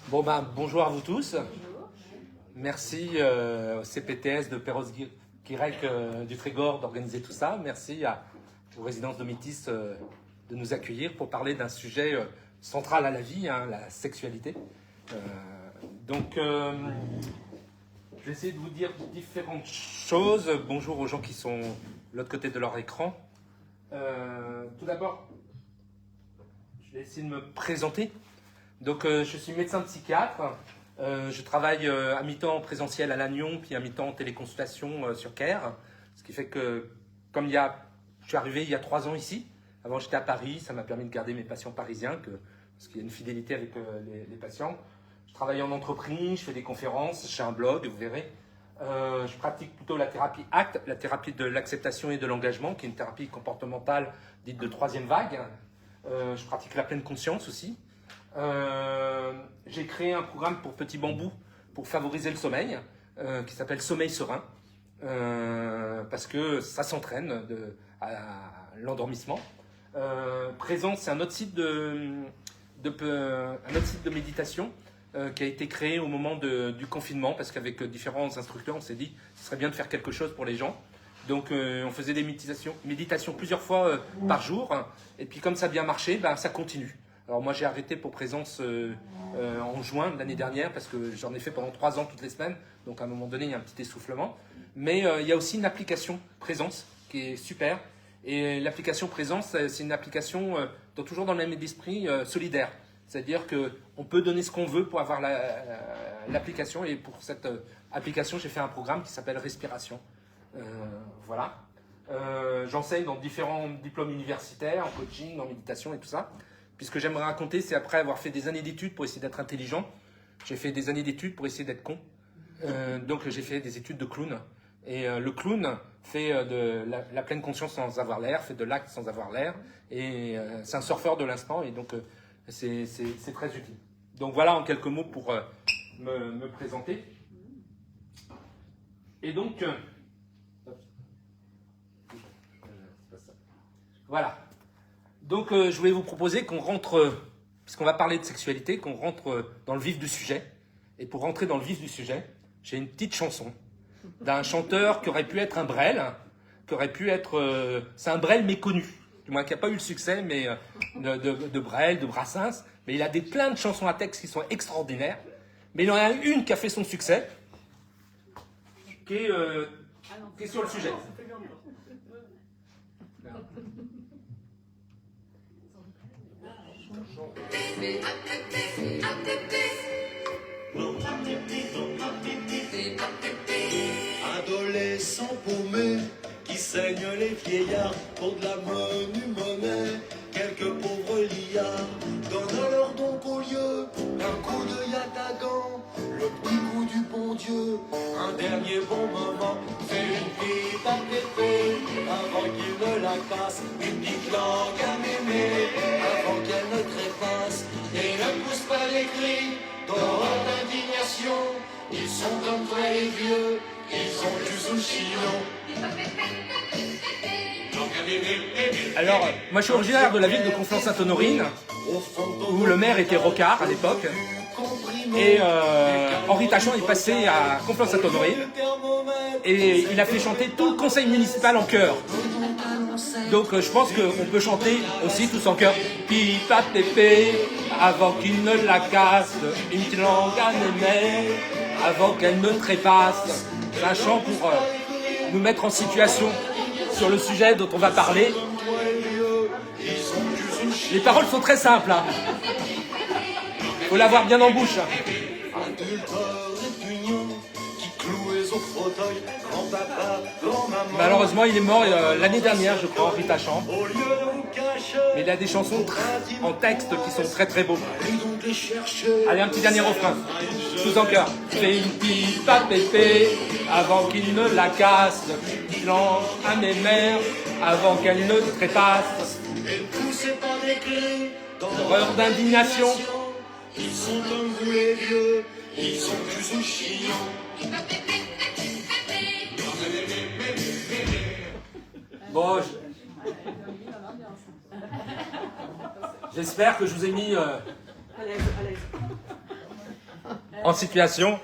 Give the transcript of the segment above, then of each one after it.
Bon bonjour à vous tous. Merci au CPTS de Perros-Guirec du Trégor d'organiser tout ça. Merci aux résidences de Métis de nous accueillir pour parler d'un sujet central à la vie, la sexualité. Je vais essayer de vous dire différentes choses. Bonjour aux gens qui sont de l'autre côté de leur écran. Tout d'abord, je vais essayer de me présenter. Donc, je suis médecin psychiatre. Je travaille à mi-temps présentiel à Lannion, puis à mi-temps en téléconsultation sur Caire. Ce qui fait que, comme je suis arrivé il y a 3 ans ici, avant j'étais à Paris, ça m'a permis de garder mes patients parisiens, parce qu'il y a une fidélité avec les patients. Je travaille en entreprise, je fais des conférences, j'ai un blog, vous verrez. Je pratique plutôt la thérapie ACT, la thérapie de l'acceptation et de l'engagement, qui est une thérapie comportementale dite de 3e vague. Je pratique la pleine conscience aussi. J'ai créé un programme pour Petit Bambou pour favoriser le sommeil, qui s'appelle Sommeil Serein, parce que ça s'entraîne à l'endormissement. Présence, c'est un autre site de méditation qui a été créé au moment du confinement, parce qu'avec différents instructeurs, on s'est dit que ce serait bien de faire quelque chose pour les gens. Donc on faisait des méditations plusieurs fois par jour, et puis comme ça a bien marché, ça continue. Alors moi j'ai arrêté pour Présence en juin de l'année dernière, parce que j'en ai fait pendant 3 ans toutes les semaines, donc à un moment donné il y a un petit essoufflement. Mais il y a aussi une application Présence qui est super, et l'application Présence, c'est une application toujours dans le même esprit solidaire. C'est-à-dire qu'on peut donner ce qu'on veut pour avoir l'application, et pour cette application j'ai fait un programme qui s'appelle Respiration. Voilà. J'enseigne dans différents diplômes universitaires, en coaching, en méditation et tout ça. Puis ce que j'aimerais raconter, c'est après avoir fait des années d'études pour essayer d'être intelligent, j'ai fait des années d'études pour essayer d'être con. Donc j'ai fait des études de clown. Et le clown fait de la pleine conscience sans avoir l'air, fait de l'acte sans avoir l'air. Et c'est un surfeur de l'instant, et donc c'est très utile. Donc voilà en quelques mots pour me présenter. Et donc... voilà. Donc je voulais vous proposer qu'on rentre, puisqu'on va parler de sexualité, qu'on rentre dans le vif du sujet. Et pour rentrer dans le vif du sujet, j'ai une petite chanson d'un chanteur qui aurait pu être un Brel, qui aurait pu être... c'est un Brel méconnu, du moins qui n'a pas eu le succès mais de Brel, de Brassens. Mais il a plein de chansons à texte qui sont extraordinaires. Mais il y en a une qui a fait son succès, qui est sur le sujet. Adolescents paumés qui saignent les vieillards pour de la monnaie. Quelques pauvres liards donnent leur don au lieu. Un coup de yatagan, le petit coup du bon Dieu. Un dernier bon moment, c'est une pipe à pépé avant qu'il ne la casse. Une petite langue à mémé avant qu'elle ne trépasse. Et ne pousse pas les cris d'horreur, d'indignation. Ils sont comme toi les vieux, ils sont plus sous chillon. Alors, moi je suis originaire de la ville de Conflans-Sainte-Honorine, où le maire était Rocard à l'époque. Et Henri Tachon est passé à Conflans-Sainte-Honorine et il a fait chanter tout le conseil municipal en chœur. Donc je pense qu'on peut chanter aussi tous en chœur. Pipa pépé, avant qu'il ne la casse, une petite langue à mémé, avant qu'elle ne trépasse. C'est un chant pour nous mettre en situation sur le sujet dont on va parler. Les paroles sont très simples. Faut l'avoir bien en bouche. Malheureusement, il est mort l'année dernière, je crois, Henri Tachon. Mais il a des chansons en texte qui sont très très beaux. Allez, un petit dernier refrain. Tous en chœur. Fais une pipe à pépé avant qu'il ne la casse. Lance à mes mères avant qu'elle ne trépasse. D'horreur, d'indignation. Ils sont comme vous les vieux, ils sont plus sous chillon. Bon, j'espère que je vous ai mis À l'aise, à l'aise. En situation.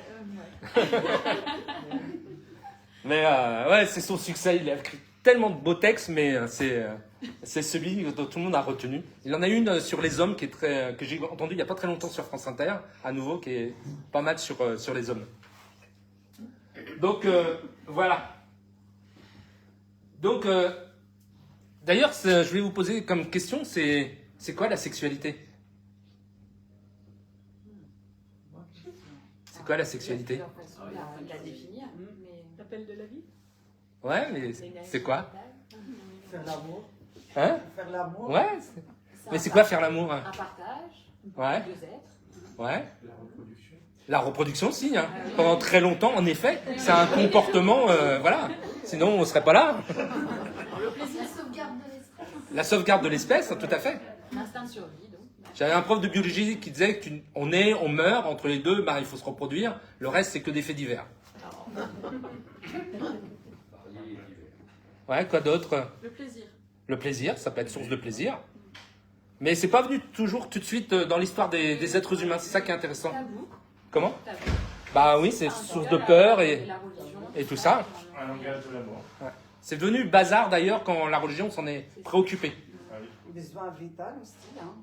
Mais ouais, c'est son succès. Il a écrit tellement de beaux textes, mais c'est celui dont tout le monde a retenu. Il en a une sur les hommes qui est que j'ai entendu il n'y a pas très longtemps sur France Inter, à nouveau, qui est pas mal sur les hommes. Donc, voilà. Donc, d'ailleurs, je vais vous poser comme question, c'est quoi la sexualité? C'est quoi la sexualité? La définir, mais... L'appel de la vie. Ouais, mais c'est quoi? Faire l'amour. Hein? Faire l'amour. Ouais. Mais c'est quoi faire l'amour, hein? Un partage, Ouais. deux êtres. Ouais. La reproduction aussi, hein. Pendant très longtemps, en effet, c'est un comportement, voilà. Sinon, on ne serait pas là. Le plaisir, La sauvegarde de l'esprit. La sauvegarde de l'espèce, tout à fait. l'instinct de survie, donc. J'avais un prof de biologie qui disait qu'on naît, on meurt, entre les deux, bah, il faut se reproduire. Le reste, c'est que des faits divers. Ouais, quoi d'autre? Le plaisir. Le plaisir, ça peut être source de plaisir. Mais c'est pas venu toujours tout de suite dans l'histoire des êtres humains. C'est ça qui est intéressant. Tabou. Comment? Tabou. Bah oui, c'est source de peur et la religion. tout ça. Un langage de l'amour. Ouais. C'est devenu bazar d'ailleurs quand la religion s'en est préoccupée. Besoin vital aussi. Hein.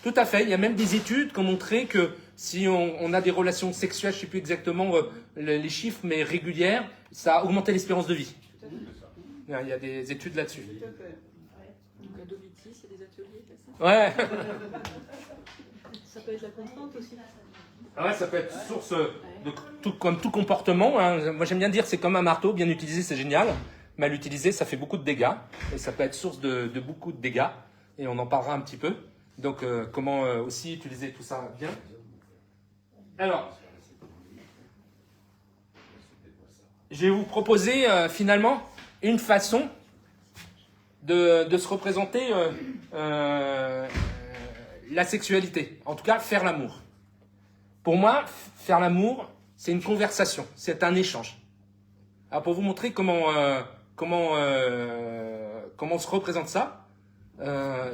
Tout à fait. Il y a même des études qui ont montré que si on a des relations sexuelles, je ne sais plus exactement les chiffres, mais régulières, ça a augmenté l'espérance de vie. Il y a des études là-dessus. Tout à fait. Donc, la Doviti, c'est des ateliers, c'est ça? Ouais. Ça peut être la contrainte aussi. Ouais, ça peut être source de tout, comme tout comportement. Hein. Moi, j'aime bien dire c'est comme un marteau, bien utilisé, c'est génial. Mal utilisé, ça fait beaucoup de dégâts. Et ça peut être source de beaucoup de dégâts. Et on en parlera un petit peu. Donc, comment aussi utiliser tout ça bien. Alors, je vais vous proposer finalement une façon de se représenter la sexualité. En tout cas, faire l'amour. Pour moi, faire l'amour, c'est une conversation, c'est un échange. Alors pour vous montrer comment on se représente ça,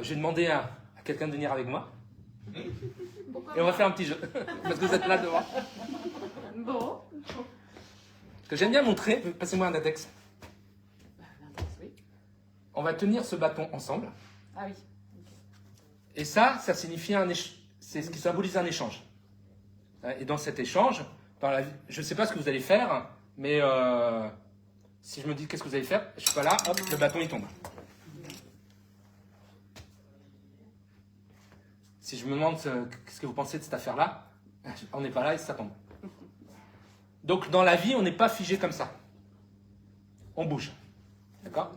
j'ai demandé à quelqu'un de venir avec moi. Et on va faire un petit jeu, parce que vous êtes là devant. Bon. Ce que j'aime bien montrer, passez-moi un index. Oui. On va tenir ce bâton ensemble. Ah oui. Et ça signifie c'est ce qui symbolise un échange. Et dans cet échange, je ne sais pas ce que vous allez faire, mais si je me dis qu'est-ce que vous allez faire, je suis pas là, hop, le bâton il tombe. Si je me demande qu'est-ce que vous pensez de cette affaire-là, on n'est pas là et ça tombe. Donc dans la vie, on n'est pas figé comme ça. On bouge. D'accord?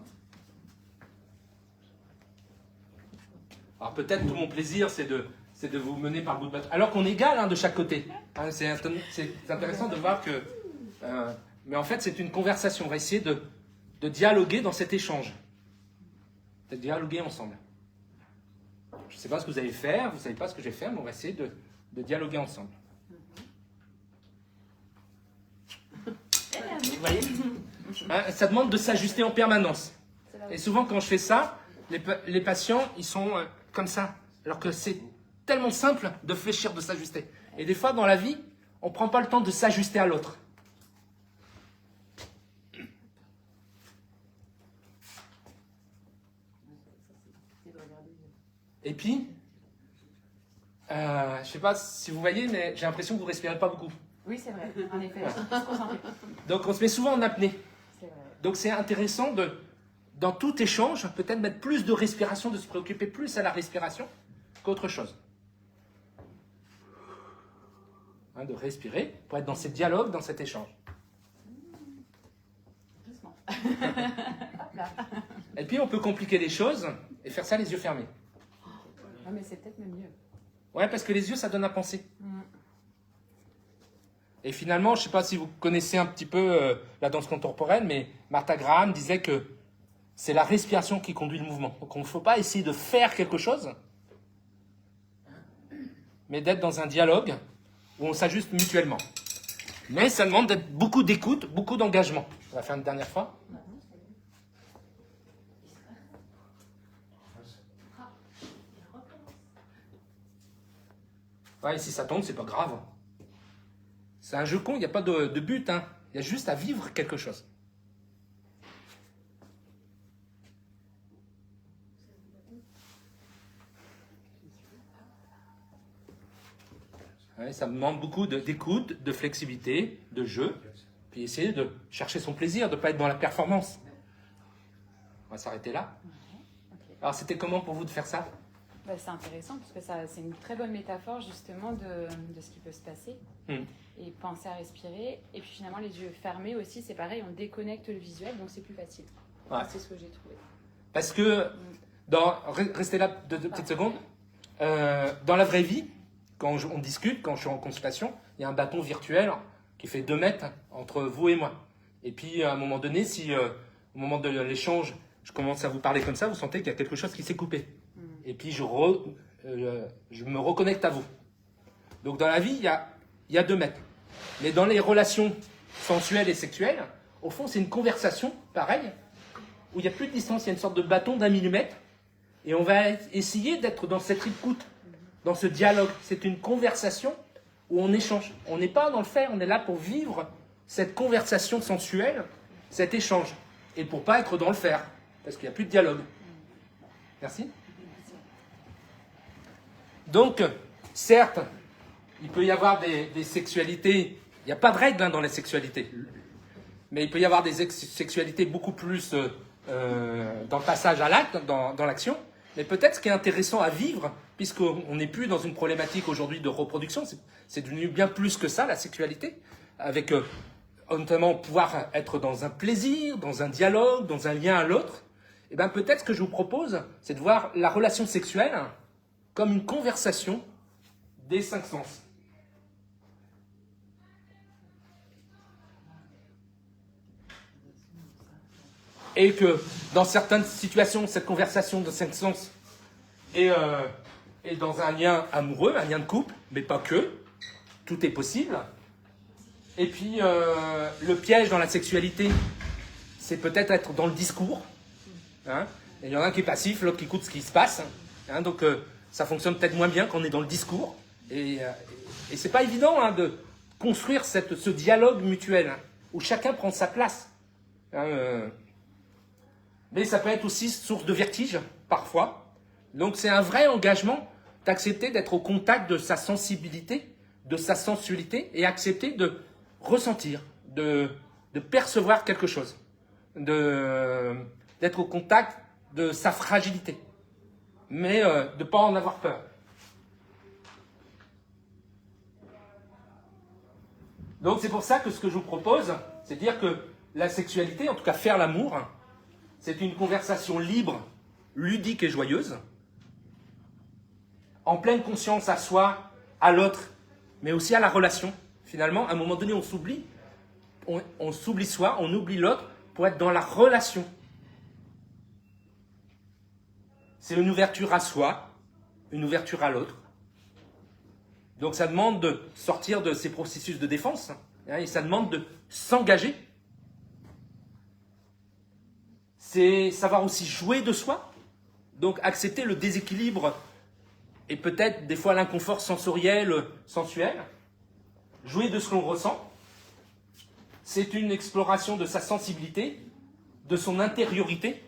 Alors peut-être tout mon plaisir, c'est de vous mener par le bout de bâton. Alors qu'on est égal hein, de chaque côté. Hein, c'est intéressant de voir que... mais en fait, c'est une conversation. On va essayer de dialoguer dans cet échange. De dialoguer ensemble. Je ne sais pas ce que vous allez faire, vous ne savez pas ce que je vais faire, mais on va essayer de dialoguer ensemble. Vous voyez hein, ça demande de s'ajuster en permanence. Et souvent, quand je fais ça, les patients, ils sont comme ça. Alors que c'est tellement simple de fléchir, de s'ajuster. Et des fois, dans la vie, on ne prend pas le temps de s'ajuster à l'autre. Et puis, je ne sais pas si vous voyez, mais j'ai l'impression que vous ne respirez pas beaucoup. Oui, c'est vrai. En effet, il faut se concentrer. Donc, on se met souvent en apnée. C'est vrai. Donc, c'est intéressant dans tout échange, peut-être mettre plus de respiration, de se préoccuper plus à la respiration qu'autre chose. Hein, de respirer pour être dans ces dialogues, dans cet échange. Doucement. Et puis, on peut compliquer les choses et faire ça les yeux fermés. Ah, mais c'est peut-être même mieux. Ouais, parce que les yeux, ça donne à penser. Et finalement, je ne sais pas si vous connaissez un petit peu la danse contemporaine, mais Martha Graham disait que c'est la respiration qui conduit le mouvement. Donc, il ne faut pas essayer de faire quelque chose, mais d'être dans un dialogue où on s'ajuste mutuellement. Mais ça demande beaucoup d'écoute, beaucoup d'engagement. On va faire une dernière fois. Ouais, si ça tombe, c'est pas grave. C'est un jeu con, il n'y a pas de but. Hein. Il y a juste à vivre quelque chose. Ouais, ça me demande beaucoup d'écoute, de flexibilité, de jeu. Puis essayer de chercher son plaisir, de ne pas être dans la performance. On va s'arrêter là. Ok. Alors, c'était comment pour vous de faire ça? Bah, c'est intéressant parce que c'est une très bonne métaphore justement de ce qui peut se passer. Et penser à respirer. Et puis finalement, les yeux fermés aussi, c'est pareil, on déconnecte le visuel, donc c'est plus facile. Ouais. C'est ce que j'ai trouvé. Parce que, restez là deux petites secondes, dans la vraie vie, quand on discute, quand je suis en consultation, il y a un bâton virtuel qui fait 2 mètres entre vous et moi. Et puis, à un moment donné, si au moment de l'échange, je commence à vous parler comme ça, vous sentez qu'il y a quelque chose qui s'est coupé. Et puis, je me reconnecte à vous. Donc, dans la vie, il y a 2 mètres. Mais dans les relations sensuelles et sexuelles, au fond, c'est une conversation, pareil, où il n'y a plus de distance, il y a une sorte de bâton d'1 millimètre. Et on va essayer d'être dans cette écoute, dans ce dialogue. C'est une conversation où on échange. On n'est pas dans le faire, on est là pour vivre cette conversation sensuelle, cet échange. Et pour pas être dans le faire, parce qu'il n'y a plus de dialogue. Merci. Donc, certes, il peut y avoir des sexualités, il n'y a pas de règle dans les sexualités, mais il peut y avoir des sexualités beaucoup plus dans le passage à l'acte, dans l'action. Mais peut-être ce qui est intéressant à vivre, puisqu'on n'est plus dans une problématique aujourd'hui de reproduction, c'est devenu bien plus que ça, la sexualité, avec notamment pouvoir être dans un plaisir, dans un dialogue, dans un lien à l'autre. Et bien peut-être ce que je vous propose, c'est de voir la relation sexuelle comme une conversation des 5 sens. Et que dans certaines situations, cette conversation de 5 sens est dans un lien amoureux, un lien de couple, mais pas que. Tout est possible. Et puis, le piège dans la sexualité, c'est peut-être être dans le discours. Hein. Il y en a un qui est passif, l'autre qui écoute ce qui se passe. Hein. Donc, ça fonctionne peut-être moins bien quand on est dans le discours. Et c'est pas évident hein, de construire ce dialogue mutuel, hein, où chacun prend sa place. Hein, mais ça peut être aussi source de vertige, parfois. Donc c'est un vrai engagement d'accepter d'être au contact de sa sensibilité, de sa sensualité, et accepter de ressentir, de percevoir quelque chose, d'être au contact de sa fragilité, mais de ne pas en avoir peur. Donc c'est pour ça que ce que je vous propose, c'est de dire que la sexualité, en tout cas faire l'amour, c'est une conversation libre, ludique et joyeuse, en pleine conscience à soi, à l'autre, mais aussi à la relation. Finalement, à un moment donné, on s'oublie, on s'oublie soi, on oublie l'autre pour être dans la relation. C'est une ouverture à soi, une ouverture à l'autre. Donc ça demande de sortir de ces processus de défense, hein, et ça demande de s'engager. C'est savoir aussi jouer de soi, donc accepter le déséquilibre et peut-être des fois l'inconfort sensoriel, sensuel, jouer de ce qu'on ressent. C'est une exploration de sa sensibilité, de son intériorité,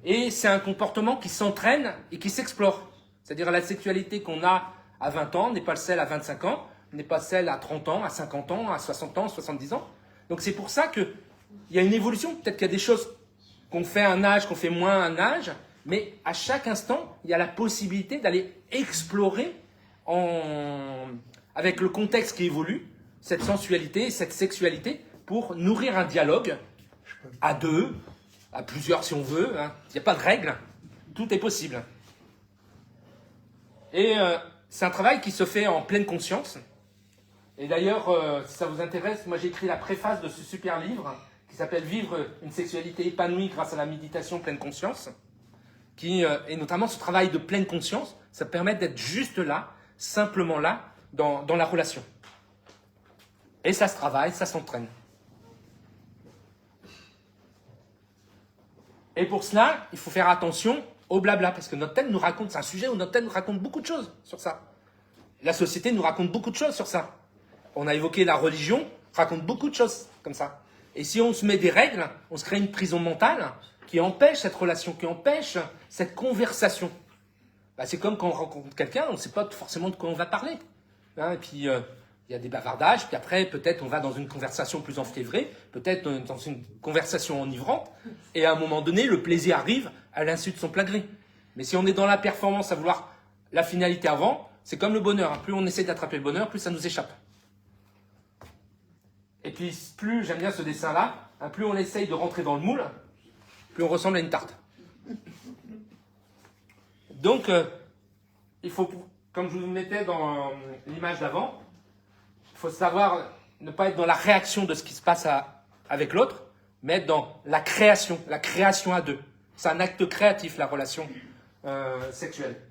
et c'est un comportement qui s'entraîne et qui s'explore. C'est-à-dire la sexualité qu'on a à 20 ans n'est pas celle à 25 ans, n'est pas celle à 30 ans, à 50 ans, à 60 ans, 70 ans. Donc c'est pour ça qu'il y a une évolution. Peut-être qu'il y a des choses qu'on fait à un âge, qu'on fait moins à un âge, mais à chaque instant, il y a la possibilité d'aller explorer avec le contexte qui évolue, cette sensualité, cette sexualité, pour nourrir un dialogue à 2, à plusieurs si on veut. Hein. Il n'y a pas de règle, tout est possible. Et c'est un travail qui se fait en pleine conscience. Et d'ailleurs, si ça vous intéresse, moi j'ai écrit la préface de ce super livre qui s'appelle « Vivre une sexualité épanouie grâce à la méditation pleine conscience ». Et notamment ce travail de pleine conscience, ça permet d'être juste là, simplement là, dans la relation. Et ça se travaille, ça s'entraîne. Et pour cela, il faut faire attention au blabla, parce que notre tête nous raconte, c'est un sujet où notre tête nous raconte beaucoup de choses sur ça. la société nous raconte beaucoup de choses sur ça. On a évoqué la religion, raconte beaucoup de choses comme ça. Et si on se met des règles, on se crée une prison mentale qui empêche cette relation, qui empêche cette conversation. Bah, c'est comme quand on rencontre quelqu'un, on ne sait pas forcément de quoi on va parler. Hein, et puis, il y a des bavardages, puis après, peut-être on va dans une conversation plus enfiévrée, peut-être dans une conversation enivrante, et à un moment donné, le plaisir arrive à l'insu de son plein gré. Mais si on est dans la performance à vouloir la finalité avant, c'est comme le bonheur. Hein. Plus on essaie d'attraper le bonheur, plus ça nous échappe. Et puis, plus, j'aime bien ce dessin-là, hein, plus on essaye de rentrer dans le moule, plus on ressemble à une tarte. Donc, il faut, comme je vous le mettais dans l'image d'avant, il faut savoir ne pas être dans la réaction de ce qui se passe avec l'autre, mais être dans la création à deux. C'est un acte créatif, la relation sexuelle.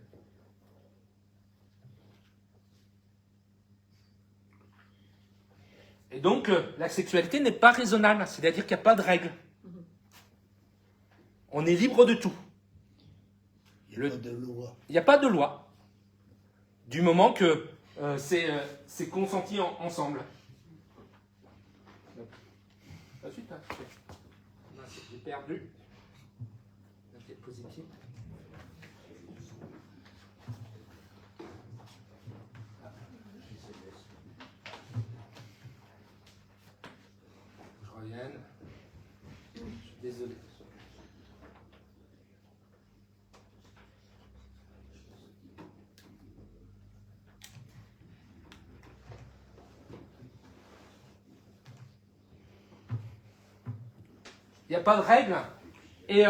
Et donc, la sexualité n'est pas raisonnable, c'est-à-dire qu'il n'y a pas de règles. On est libre de tout. Il n'y a pas de loi. Il n'y a pas de loi. Du moment que c'est consenti ensemble. La suite, hein. J'ai perdu la diapositive. Je revienne. Je suis désolé. Il n'y a pas de règle. Et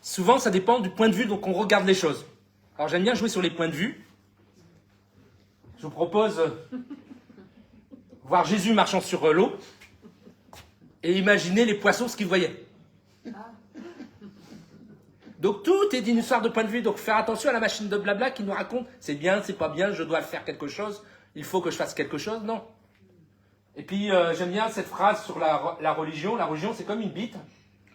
souvent, ça dépend du point de vue dont on regarde les choses. Alors, j'aime bien jouer sur les points de vue. Je vous propose voir Jésus marchant sur l'eau et imaginer les poissons ce qu'ils voyaient. Donc, tout est une histoire de point de vue. Donc, faire attention à la machine de blabla qui nous raconte c'est bien, c'est pas bien, je dois faire quelque chose, il faut que je fasse quelque chose. Non. Et puis, j'aime bien cette phrase sur la religion. La religion, c'est comme une bite.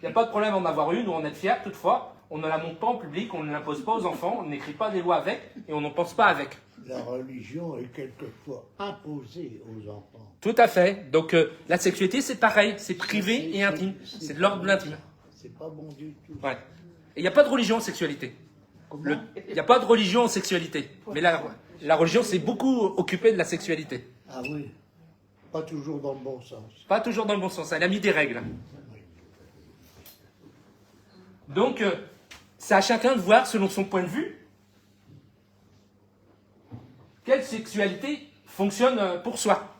Il n'y a pas de problème d'en avoir une ou en être fier. Toutefois, on ne la montre pas en public, on ne l'impose pas aux enfants, on n'écrit pas des lois avec et on n'en pense pas avec. La religion est quelquefois imposée aux enfants. Tout à fait. Donc, la sexualité, c'est pareil. C'est privé et intime. C'est de l'ordre de l'intime. C'est pas bon du tout. Ouais. Et il n'y a pas de religion en sexualité. Il n'y a pas de religion en sexualité. Mais la religion s'est beaucoup occupée de la sexualité. Ah oui. Pas toujours dans le bon sens. Pas toujours dans le bon sens. Elle a mis des règles. Donc, c'est à chacun de voir, selon son point de vue, quelle sexualité fonctionne pour soi.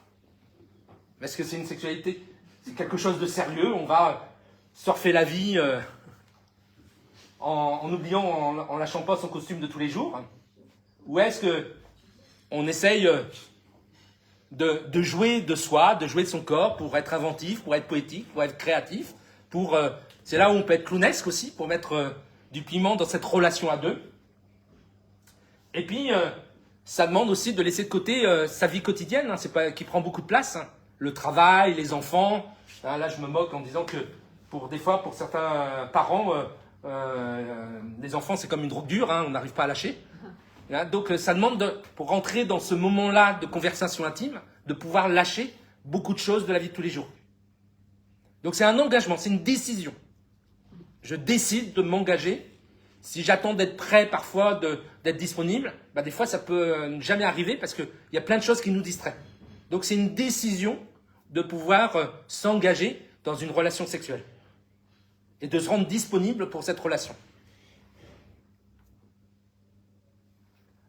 Est-ce que c'est une sexualité, c'est quelque chose de sérieux, on va surfer la vie en oubliant, en lâchant pas son costume de tous les jours? Ou est-ce que on essaye de jouer de soi, de jouer de son corps pour être inventif, pour être poétique, pour être créatif, c'est là où on peut être clownesque aussi, pour mettre du piment dans cette relation à deux. Et puis, ça demande aussi de laisser de côté sa vie quotidienne, hein, c'est pas, qui prend beaucoup de place. Hein. Le travail, les enfants. Hein, là, je me moque en disant que pour certains parents, les enfants, c'est comme une drogue dure, hein, on n'arrive pas à lâcher. Hein, donc, ça demande, pour rentrer dans ce moment-là de conversation intime, de pouvoir lâcher beaucoup de choses de la vie de tous les jours. Donc, c'est un engagement, c'est une décision. Je décide de m'engager. Si j'attends d'être prêt parfois, d'être disponible, bah des fois ça peut ne jamais arriver parce qu'il y a plein de choses qui nous distraient. Donc c'est une décision de pouvoir s'engager dans une relation sexuelle et de se rendre disponible pour cette relation.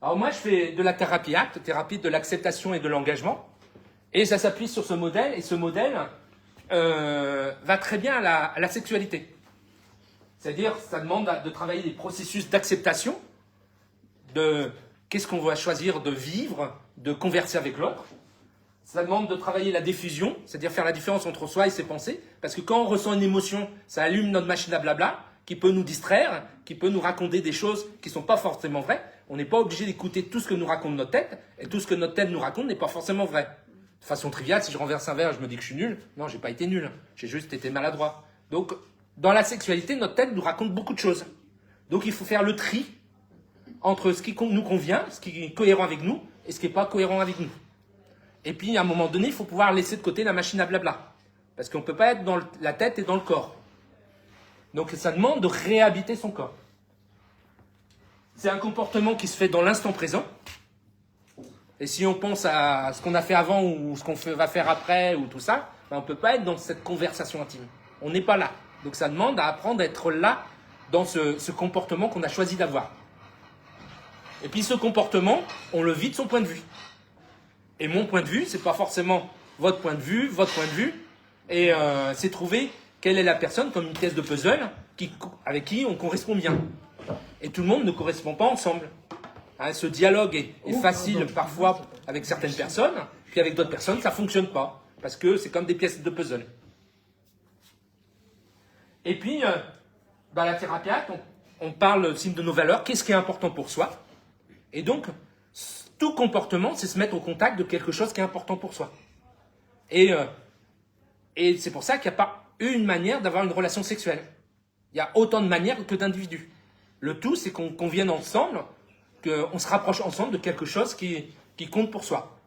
Alors moi je fais de la thérapie ACT, thérapie de l'acceptation et de l'engagement, et ça s'appuie sur ce modèle, et ce modèle va très bien à la sexualité. C'est-à-dire, ça demande de travailler des processus d'acceptation, de qu'est-ce qu'on va choisir de vivre, de converser avec l'autre. Ça demande de travailler la diffusion, c'est-à-dire faire la différence entre soi et ses pensées. Parce que quand on ressent une émotion, ça allume notre machine à blabla, qui peut nous distraire, qui peut nous raconter des choses qui ne sont pas forcément vraies. On n'est pas obligé d'écouter tout ce que nous raconte notre tête, et tout ce que notre tête nous raconte n'est pas forcément vrai. De façon triviale, si je renverse un verre, je me dis que je suis nul. Non, j'ai pas été nul, j'ai juste été maladroit. Donc, dans la sexualité, notre tête nous raconte beaucoup de choses. Donc, il faut faire le tri entre ce qui nous convient, ce qui est cohérent avec nous, et ce qui n'est pas cohérent avec nous. Et puis, à un moment donné, il faut pouvoir laisser de côté la machine à blabla. Parce qu'on ne peut pas être dans la tête et dans le corps. Donc, ça demande de réhabiter son corps. C'est un comportement qui se fait dans l'instant présent. Et si on pense à ce qu'on a fait avant ou ce qu'on va faire après ou tout ça, ben on ne peut pas être dans cette conversation intime. On n'est pas là. Donc, ça demande à apprendre à être là dans ce comportement qu'on a choisi d'avoir. Et puis, ce comportement, on le vit de son point de vue. Et mon point de vue, c'est pas forcément votre point de vue, votre point de vue. Et c'est trouver quelle est la personne comme une pièce de puzzle avec qui on correspond bien. Et tout le monde ne correspond pas ensemble. Hein, ce dialogue est facile parfois avec certaines personnes, puis avec d'autres personnes, ça ne fonctionne pas. Parce que c'est comme des pièces de puzzle. Et puis, dans la thérapie, on parle aussi de nos valeurs, qu'est-ce qui est important pour soi. Et donc, tout comportement, c'est se mettre au contact de quelque chose qui est important pour soi. Et c'est pour ça qu'il n'y a pas une manière d'avoir une relation sexuelle. Il y a autant de manières que d'individus. Le tout, c'est qu'on vienne ensemble, qu'on se rapproche ensemble de quelque chose qui compte pour soi.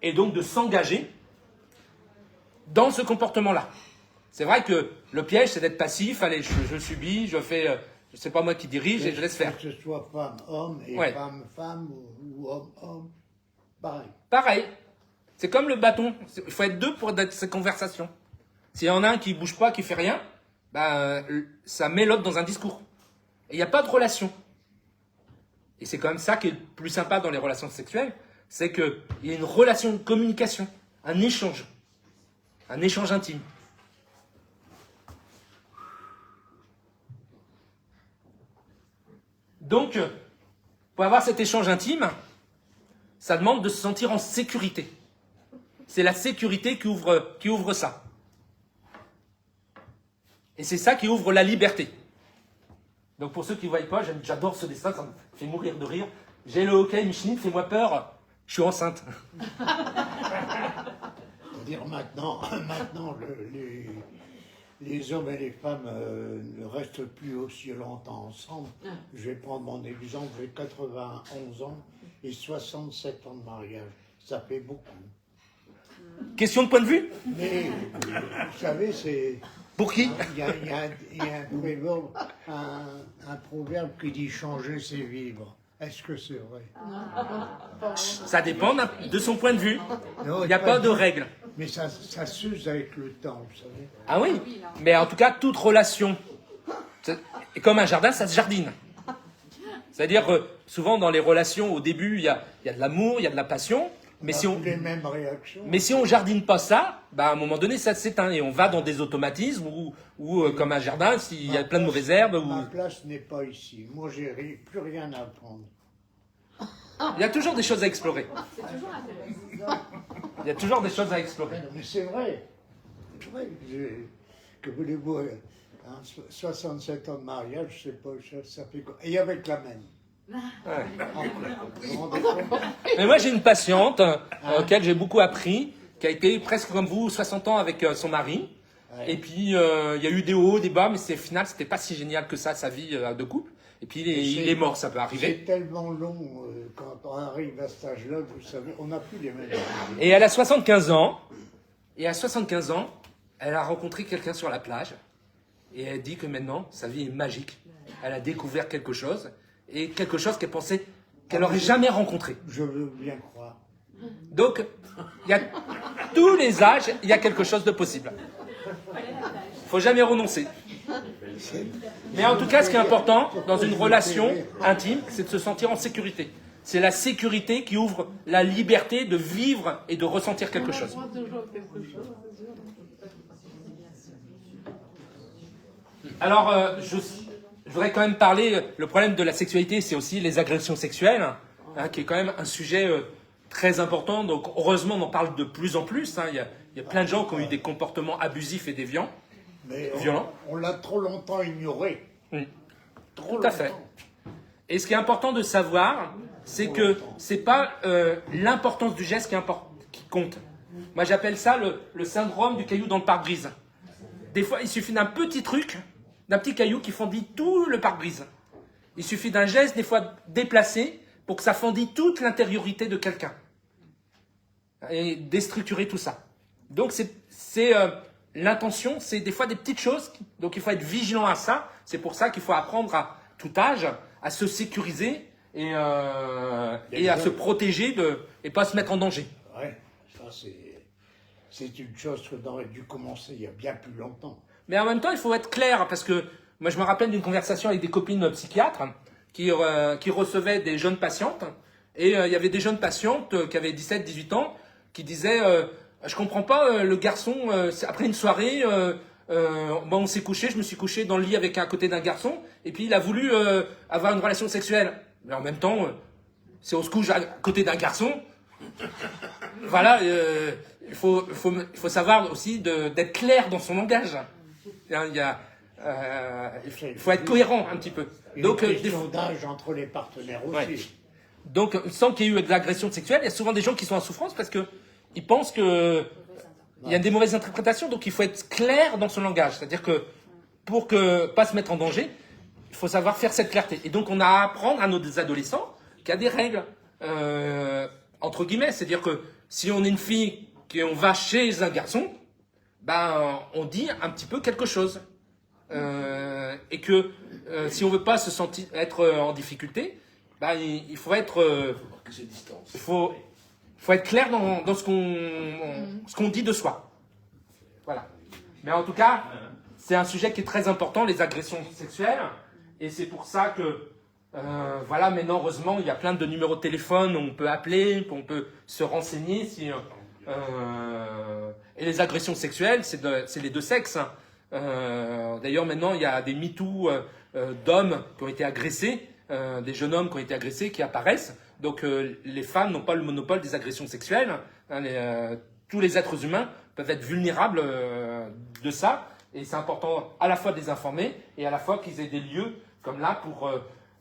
Et donc de s'engager dans ce comportement-là. C'est vrai que le piège, c'est d'être passif. Allez, je subis, je fais... c'est pas moi qui dirige et je laisse faire. Que ce soit femme-homme et Ouais. femme-femme ou homme-homme, pareil. Pareil. C'est comme le bâton. Il faut être deux pour être cette conversation. S'il y en a un qui bouge pas, qui fait rien, ben, ça met l'autre dans un discours. Et il n'y a pas de relation. Et c'est quand même ça qui est le plus sympa dans les relations sexuelles, c'est qu'il y a une relation de communication, un échange intime. Donc, pour avoir cet échange intime, ça demande de se sentir en sécurité. C'est la sécurité qui ouvre ça. Et c'est ça qui ouvre la liberté. Donc pour ceux qui ne voient pas, j'adore ce dessin, ça me fait mourir de rire. J'ai le hockey, Micheline, fais-moi peur, je suis enceinte. C'est-à-dire maintenant les hommes et les femmes ne restent plus aussi longtemps ensemble. Je vais prendre mon exemple, j'ai 91 ans et 67 ans de mariage. Ça fait beaucoup. Question de point de vue? Mais vous savez, c'est... Pour qui? Il y a un proverbe qui dit changer, c'est vivre. Est-ce que c'est vrai? Ça dépend de son point de vue. Non, Il n'y a pas de règle. Mais ça s'use avec le temps, vous savez. Ah oui, mais en tout cas, toute relation, et comme un jardin, ça se jardine. C'est-à-dire que souvent dans les relations, au début, il y a de l'amour, il y a de la passion, mais si on les mêmes réactions. Mais si on jardine pas ça, bah à un moment donné, ça s'éteint. Et on va dans des automatismes ou comme un jardin, s'il y a plein de mauvaises herbes. Ma place n'est pas ici. Moi, j'ai plus rien à apprendre. Il y a toujours des choses à explorer. C'est toujours intéressant. Il y a toujours des choses à explorer. Mais c'est vrai. C'est vrai. Que voulez-vous, 67 ans de mariage, je sais pas, ça fait quoi. Et avec la même. Ouais. Vous vous rendez compte? Mais moi, j'ai une patiente auquel j'ai beaucoup appris, qui a été presque comme vous, 60 ans avec son mari. Ouais. Et puis, il y a eu des hauts, des bas, mais au final, c'était pas si génial que ça, sa vie de couple. Et puis, il est mort, ça peut arriver. C'est tellement long quand on arrive à cet âge-là, vous savez, on n'a plus les mêmes. Et elle a 75 ans. Et à 75 ans, elle a rencontré quelqu'un sur la plage. Et elle dit que maintenant, sa vie est magique. Elle a découvert quelque chose. Et quelque chose qu'elle pensait qu'elle n'aurait jamais rencontré. Je veux bien croire. Donc, il y a tous les âges, il y a quelque chose de possible. Il faut jamais renoncer. Mais en tout cas, ce qui est important dans une relation intime, c'est de se sentir en sécurité. C'est la sécurité qui ouvre la liberté de vivre et de ressentir quelque chose. Alors, je voudrais quand même parler, le problème de la sexualité, c'est aussi les agressions sexuelles, hein, qui est quand même un sujet très important. Donc, heureusement, on en parle de plus en plus. Hein. Il y a plein de gens qui ont eu des comportements abusifs et déviants. Mais Violent. on l'a trop longtemps ignoré. Trop Tout à fait. Et ce qui est important de savoir, c'est que c'est pas l'importance du geste qui compte. Moi, j'appelle ça le syndrome du caillou dans le pare-brise. Des fois, il suffit d'un petit truc, d'un petit caillou qui fendit tout le pare-brise. Il suffit d'un geste, des fois déplacé, pour que ça fendille toute l'intériorité de quelqu'un. Et déstructurer tout ça. Donc, l'intention, c'est des fois des petites choses. Donc, il faut être vigilant à ça. C'est pour ça qu'il faut apprendre à tout âge à se sécuriser et à se protéger et pas se mettre en danger. Ouais, ça c'est une chose qu'on aurait dû commencer il y a bien plus longtemps. Mais en même temps, il faut être clair, parce que moi, je me rappelle d'une conversation avec des copines psychiatres qui recevaient des jeunes patientes. Et il y avait des jeunes patientes qui avaient 17, 18 ans qui disaient je comprends pas, le garçon, après une soirée, on s'est couché, je me suis couché dans le lit à côté d'un garçon, et puis il a voulu avoir une relation sexuelle. Mais en même temps, si on se couche à côté d'un garçon, voilà, il faut savoir aussi d'être clair dans son langage. Il faut être cohérent un petit peu. Donc, une question d'âge entre les partenaires aussi. Ouais. Donc, sans qu'il y ait eu de l'agression sexuelle, il y a souvent des gens qui sont en souffrance parce qu'ils pensent qu'il y a des mauvaises interprétations. Donc, il faut être clair dans son langage. C'est-à-dire que pour ne pas se mettre en danger, il faut savoir faire cette clarté. Et donc, on a à apprendre à nos adolescents qu'il y a des règles, entre guillemets. C'est-à-dire que si on est une fille, qu'on va chez un garçon, ben, on dit un petit peu quelque chose. Et que si on veut pas se sentir être en difficulté, ben, il faut être faut être clair dans ce qu'on dit de soi. Voilà. Mais en tout cas, c'est un sujet qui est très important, les agressions sexuelles, et c'est pour ça que voilà, maintenant heureusement il y a plein de numéros de téléphone où on peut appeler, on peut se renseigner si et les agressions sexuelles, c'est les deux sexes. Hein. D'ailleurs, maintenant, il y a des MeToo d'hommes qui ont été agressés, des jeunes hommes qui ont été agressés, qui apparaissent. Donc, les femmes n'ont pas le monopole des agressions sexuelles. Hein, tous les êtres humains peuvent être vulnérables de ça. Et c'est important à la fois de les informer et à la fois qu'ils aient des lieux comme là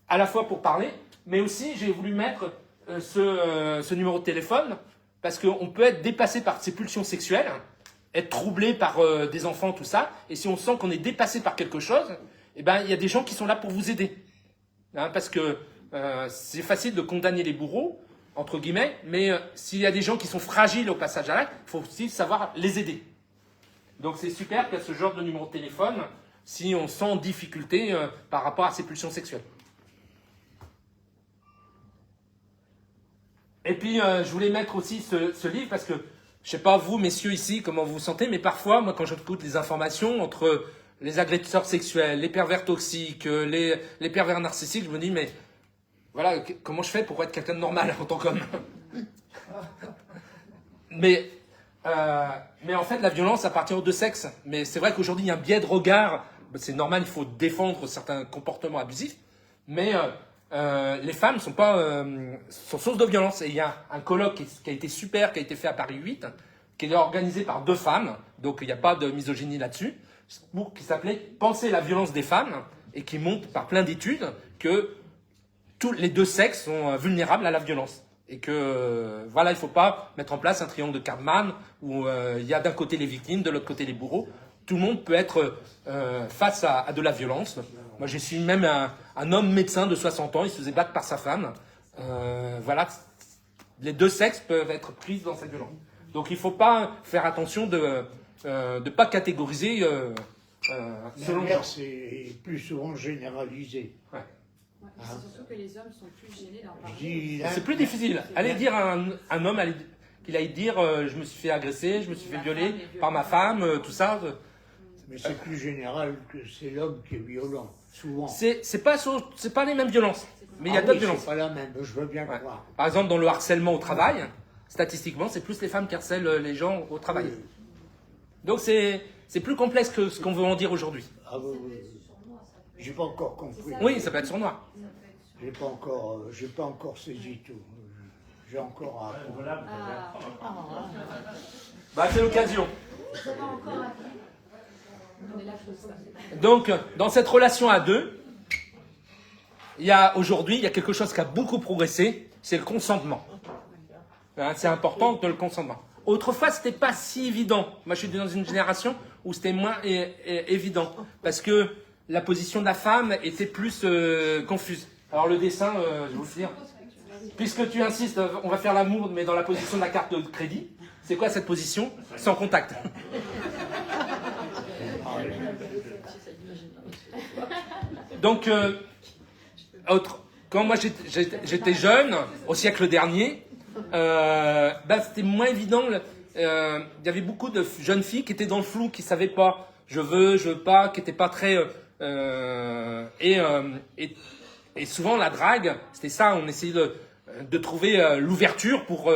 à la fois pour parler. Mais aussi, j'ai voulu mettre ce numéro de téléphone parce qu'on peut être dépassé par ces pulsions sexuelles, être troublé par des enfants, tout ça. Et si on sent qu'on est dépassé par quelque chose, eh ben, il y a des gens qui sont là pour vous aider. Hein, parce que c'est facile de condamner les bourreaux, entre guillemets, mais s'il y a des gens qui sont fragiles au passage à l'acte, il faut aussi savoir les aider. Donc c'est super qu'il y a ce genre de numéro de téléphone si on sent en difficulté par rapport à ces pulsions sexuelles. Et puis je voulais mettre aussi ce livre parce que je sais pas vous, messieurs ici, comment vous vous sentez, mais parfois, moi, quand j'écoute les informations entre les agresseurs sexuels, les pervers toxiques, les pervers narcissiques, je me dis, mais voilà, comment je fais pour être quelqu'un de normal en tant qu'homme? mais en fait, la violence appartient aux deux sexes. Mais c'est vrai qu'aujourd'hui, il y a un biais de regard. C'est normal, il faut défendre certains comportements abusifs. Mais les femmes sont source de violence. Et il y a un colloque qui a été super, qui a été fait à Paris 8, qui est organisé par deux femmes, donc il n'y a pas de misogynie là-dessus, qui s'appelait « Penser la violence des femmes » et qui montre par plein d'études que tous les deux sexes sont vulnérables à la violence. Et que, voilà, il ne faut pas mettre en place un triangle de Karpman où il y a d'un côté les victimes, de l'autre côté les bourreaux. Tout le monde peut être face à de la violence. Moi, j'ai su même un homme médecin de 60 ans, il se faisait battre par sa femme. Voilà, les deux sexes peuvent être pris dans cette violence. Donc, il ne faut pas faire attention de ne pas catégoriser selon le genre. C'est plus souvent généralisé. Ouais. Ouais, c'est surtout que les hommes sont plus gênés d'en parler. C'est plus difficile. Allez dire à un homme qu'il aille dire je me suis fait agresser, je me suis fait violer par ma femme, tout ça. Mais c'est plus général que c'est l'homme qui est violent, souvent. C'est pas les mêmes violences, mais il y a d'autres violences. C'est pas la même, je veux bien croire. Par exemple, dans le harcèlement au travail, statistiquement, c'est plus les femmes qui harcèlent les gens au travail. Oui. Donc c'est plus complexe que ce qu'on veut en dire aujourd'hui. Ah oui, oui. J'ai pas encore compris. Oui, ça peut être sournois. J'ai pas encore saisi tout. J'ai encore à apprendre. Bah, c'est l'occasion. Donc, dans cette relation à deux, aujourd'hui, il y a quelque chose qui a beaucoup progressé, c'est le consentement. Hein, c'est important de le consentement. Autrefois, c'était pas si évident. Moi, je suis dans une génération où c'était moins évident. Parce que la position de la femme était plus confuse. Alors le dessin, je vais vous le dire. Puisque tu insistes, on va faire l'amour, mais dans la position de la carte de crédit. C'est quoi cette position? Sans contact. Donc, quand moi j'étais jeune, au siècle dernier, c'était moins évident. Il y avait beaucoup de jeunes filles qui étaient dans le flou, qui ne savaient pas je veux pas, qui n'étaient pas très... et souvent la drague, c'était ça, on essayait de trouver l'ouverture pour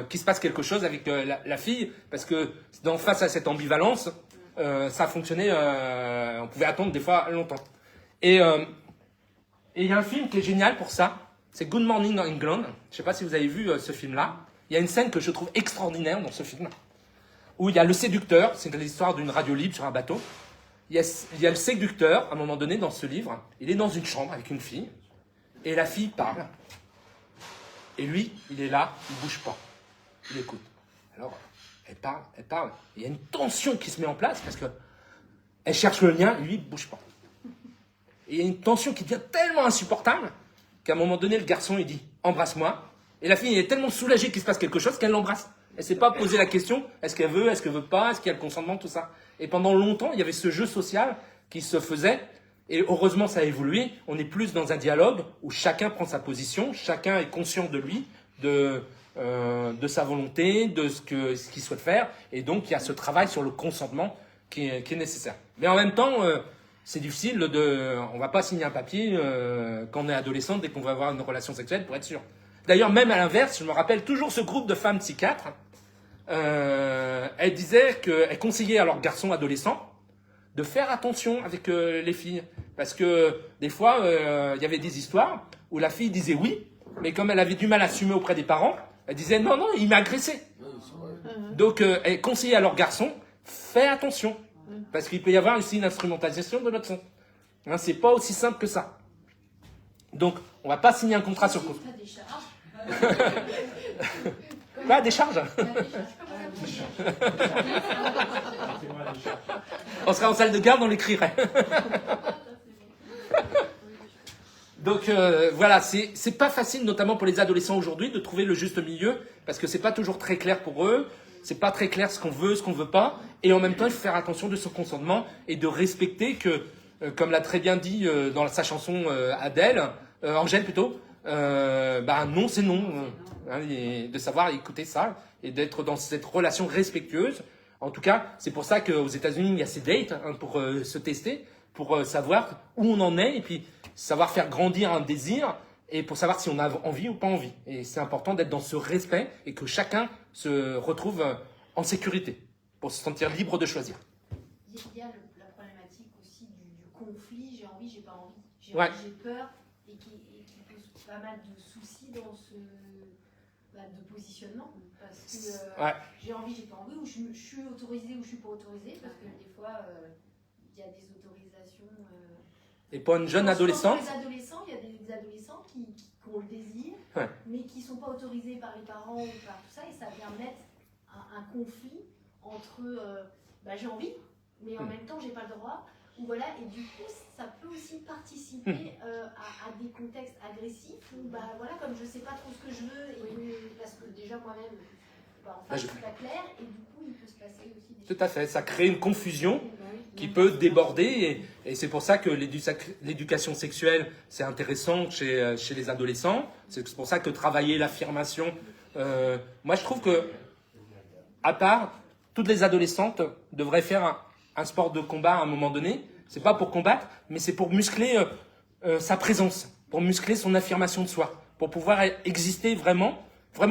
qu'il se passe quelque chose avec la fille, parce que face à cette ambivalence, ça fonctionnait, on pouvait attendre des fois longtemps. Et il y a un film qui est génial pour ça, c'est Good Morning England. Je ne sais pas si vous avez vu ce film-là. Il y a une scène que je trouve extraordinaire dans ce film, où il y a le séducteur, c'est l'histoire d'une radio libre sur un bateau. Il y a le séducteur, à un moment donné, dans ce livre, il est dans une chambre avec une fille, et la fille parle. Et lui, il est là, il ne bouge pas, il écoute. Alors, elle parle, il y a une tension qui se met en place, parce que elle cherche le lien, et lui, il ne bouge pas. Et il y a une tension qui devient tellement insupportable, qu'à un moment donné, le garçon, il dit « embrasse-moi ». Et la fille, elle est tellement soulagée qu'il se passe quelque chose qu'elle l'embrasse. Elle ne s'est pas posé la question, est-ce qu'elle veut pas, est-ce qu'il y a le consentement, tout ça. Et pendant longtemps, il y avait ce jeu social qui se faisait, et heureusement ça a évolué, on est plus dans un dialogue où chacun prend sa position, chacun est conscient de lui, de sa volonté, de ce qu'il souhaite faire, et donc il y a ce travail sur le consentement qui est nécessaire. Mais en même temps, c'est difficile on ne va pas signer un papier quand on est adolescent dès qu'on va avoir une relation sexuelle pour être sûr. D'ailleurs, même à l'inverse, je me rappelle toujours ce groupe de femmes psychiatres. Elles disaient qu'elles conseillaient à leurs garçons adolescents de faire attention avec les filles. Parce que des fois, il y avait des histoires où la fille disait oui, mais comme elle avait du mal à assumer auprès des parents, elle disait non, il m'a agressé. Donc, elles conseillaient à leurs garçons, fais attention. Parce qu'il peut y avoir aussi une instrumentalisation de notre son. Hein, c'est pas aussi simple que ça. Donc, on va pas signer un contrat sur quoi. Quoi, des charges? On serait en salle de garde, on l'écrirait. Donc voilà, c'est pas facile, notamment pour les adolescents aujourd'hui, de trouver le juste milieu, parce que c'est pas toujours très clair pour eux, c'est pas très clair ce qu'on veut pas, et en même temps il faut faire attention de son consentement et de respecter que, comme l'a très bien dit dans sa chanson Angèle plutôt, non c'est non, et de savoir écouter ça et d'être dans cette relation respectueuse. En tout cas, c'est pour ça qu'aux États-Unis il y a ces dates pour se tester, pour savoir où on en est et puis savoir faire grandir un désir et pour savoir si on a envie ou pas envie. Et c'est important d'être dans ce respect et que chacun se retrouve en sécurité pour se sentir libre de choisir. Il y a la problématique aussi du conflit, j'ai envie, j'ai pas envie. J'ai Ouais. envie, j'ai peur et qui pose pas mal de soucis dans ce de positionnement. Parce que Ouais. j'ai envie, j'ai pas envie, ou je suis autorisée ou je suis pas autorisée, parce que des fois, il y a des autorisations. Et pour une jeune adolescente, Pour les adolescents, il y a des adolescents qui ont le désir, ouais. mais qui ne sont pas autorisés par les parents ou par tout ça, et ça vient mettre un conflit entre j'ai envie, mais en même temps j'ai pas le droit, ou voilà, et du coup ça peut aussi participer à des contextes agressifs où voilà, comme je sais pas trop ce que je veux, et parce que déjà moi-même en fait, je suis pas claire, et du coup il peut se passer aussi des tout à fait, ça crée une confusion qui peut déborder et c'est pour ça que l'éducation sexuelle c'est intéressant chez les adolescents. C'est pour ça que travailler l'affirmation, moi je trouve que à part toutes les adolescentes devraient faire un sport de combat à un moment donné. C'est pas pour combattre, mais c'est pour muscler sa présence, pour muscler son affirmation de soi, pour pouvoir exister vraiment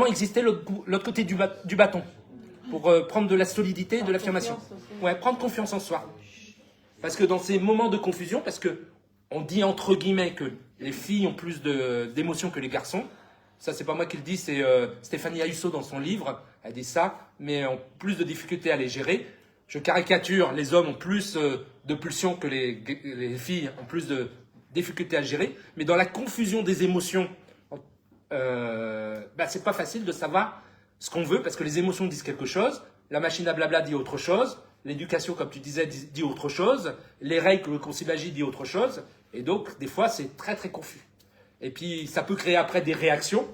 exister l'autre côté du bâton, pour prendre de la solidité et de l'affirmation. Ouais, prendre confiance en soi. Parce que dans ces moments de confusion, parce que on dit entre guillemets que les filles ont plus d'émotions que les garçons. Ça, c'est pas moi qui le dis, c'est Stéphanie Ayuso dans son livre. Elle dit ça, mais ont plus de difficultés à les gérer. Je caricature, les hommes ont plus de pulsions que les filles ont plus de difficultés à gérer. Mais dans la confusion des émotions, c'est pas facile de savoir ce qu'on veut parce que les émotions disent quelque chose, la machine à blabla dit autre chose, l'éducation, comme tu disais, dit autre chose, les règles qu'on s'imagine dit autre chose, et donc des fois c'est très très confus. Et puis ça peut créer après des réactions,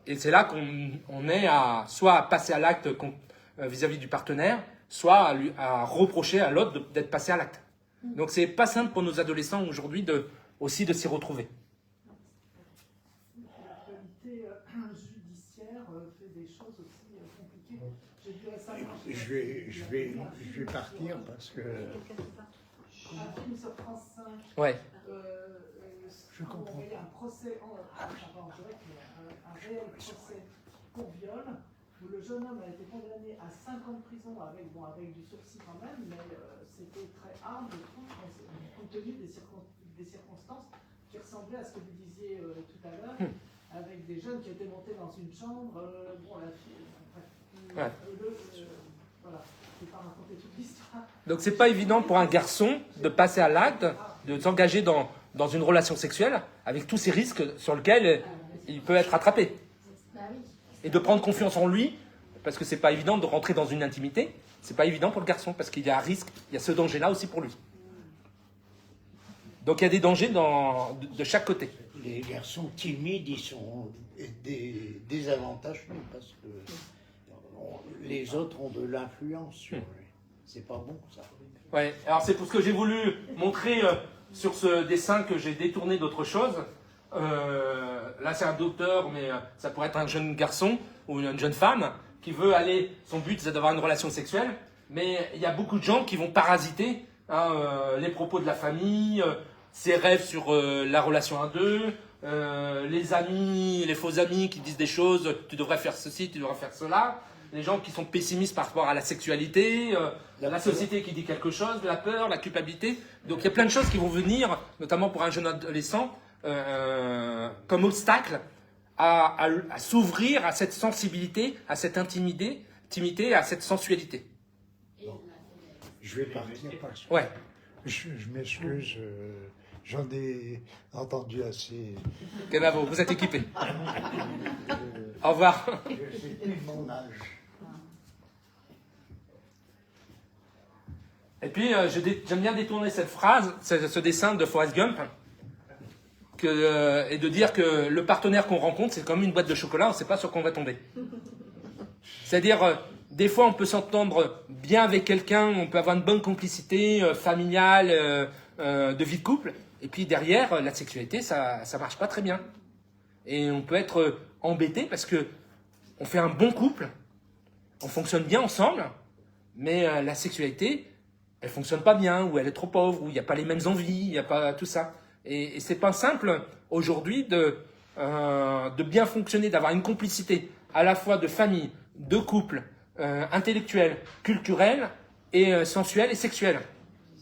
et c'est là qu'on est soit à passer à l'acte vis-à-vis du partenaire, soit à reprocher à l'autre d'être passé à l'acte. Donc c'est pas simple pour nos adolescents aujourd'hui aussi de s'y retrouver. L'actualité judiciaire fait des choses aussi compliquées. J'ai vu récemment. Je vais partir parce que Un film sur France 5. Ouais. Je comprends. Il y a un procès en direct, un réel procès pour viol, où le jeune homme a été condamné à 5 ans de prison avec du sursis quand même, mais c'était très hard, je trouve, compte tenu des circonstances qui ressemblaient à ce que vous disiez tout à l'heure, avec des jeunes qui étaient montés dans une chambre, la fille, voilà, je ne vais pas raconter toute l'histoire. Donc c'est pas évident pour un garçon de passer à l'acte, de s'engager dans une relation sexuelle, avec tous ces risques sur lesquels il peut être attrapé. Bah oui. Et de prendre confiance en lui, parce que c'est pas évident de rentrer dans une intimité, c'est pas évident pour le garçon, parce qu'il y a un risque, il y a ce danger-là aussi pour lui. Donc il y a des dangers de chaque côté. Les garçons timides, ils sont désavantagés parce que les autres ont de l'influence sur lui. C'est pas bon, ça. Ouais, alors c'est pour ce que j'ai voulu montrer sur ce dessin que j'ai détourné d'autre chose. Là c'est un docteur, mais ça pourrait être un jeune garçon ou une jeune femme qui veut aller, son but c'est d'avoir une relation sexuelle, mais il y a beaucoup de gens qui vont parasiter les propos de la famille, ses rêves sur la relation à deux, les amis, les faux amis qui disent des choses, tu devrais faire ceci, tu devrais faire cela. Les gens qui sont pessimistes par rapport à la sexualité, la société qui dit quelque chose, la peur, la culpabilité. Donc il y a plein de choses qui vont venir, notamment pour un jeune adolescent, comme obstacle à s'ouvrir à cette sensibilité, à cette intimité, à cette sensualité. Je vais partir parce que Ouais. je m'excuse, j'en ai entendu assez. Kenavo, vous êtes équipés. Au revoir. Je sais plus de mon âge. Et puis, j'aime bien détourner cette phrase, ce dessin de Forrest Gump, et de dire que le partenaire qu'on rencontre, c'est comme une boîte de chocolat, on ne sait pas sur quoi on va tomber. C'est-à-dire, des fois, on peut s'entendre bien avec quelqu'un, on peut avoir une bonne complicité familiale, de vie de couple, et puis derrière, la sexualité, ça ne marche pas très bien. Et on peut être embêté parce que on fait un bon couple, on fonctionne bien ensemble, mais la sexualité, elle fonctionne pas bien, ou elle est trop pauvre, ou il n'y a pas les mêmes envies, il n'y a pas tout ça. Et c'est pas simple aujourd'hui de bien fonctionner, d'avoir une complicité à la fois de famille, de couple, intellectuelle, culturelle, et sensuelle et sexuelle.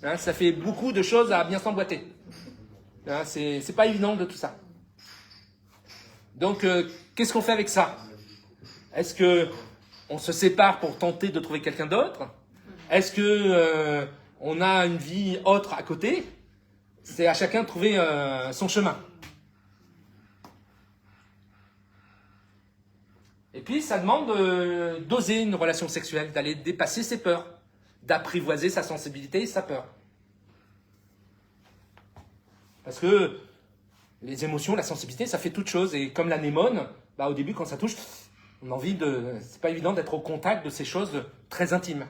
Hein, ça fait beaucoup de choses à bien s'emboîter. Hein, c'est pas évident de tout ça. Donc, qu'est-ce qu'on fait avec ça? Est-ce que on se sépare pour tenter de trouver quelqu'un d'autre? Est-ce que on a une vie autre à côté? C'est à chacun de trouver son chemin. Et puis, ça demande d'oser une relation sexuelle, d'aller dépasser ses peurs, d'apprivoiser sa sensibilité et sa peur. Parce que les émotions, la sensibilité, ça fait toute chose. Et comme l'anémone, au début, quand ça touche, on a envie de... C'est pas évident d'être au contact de ces choses très intimes.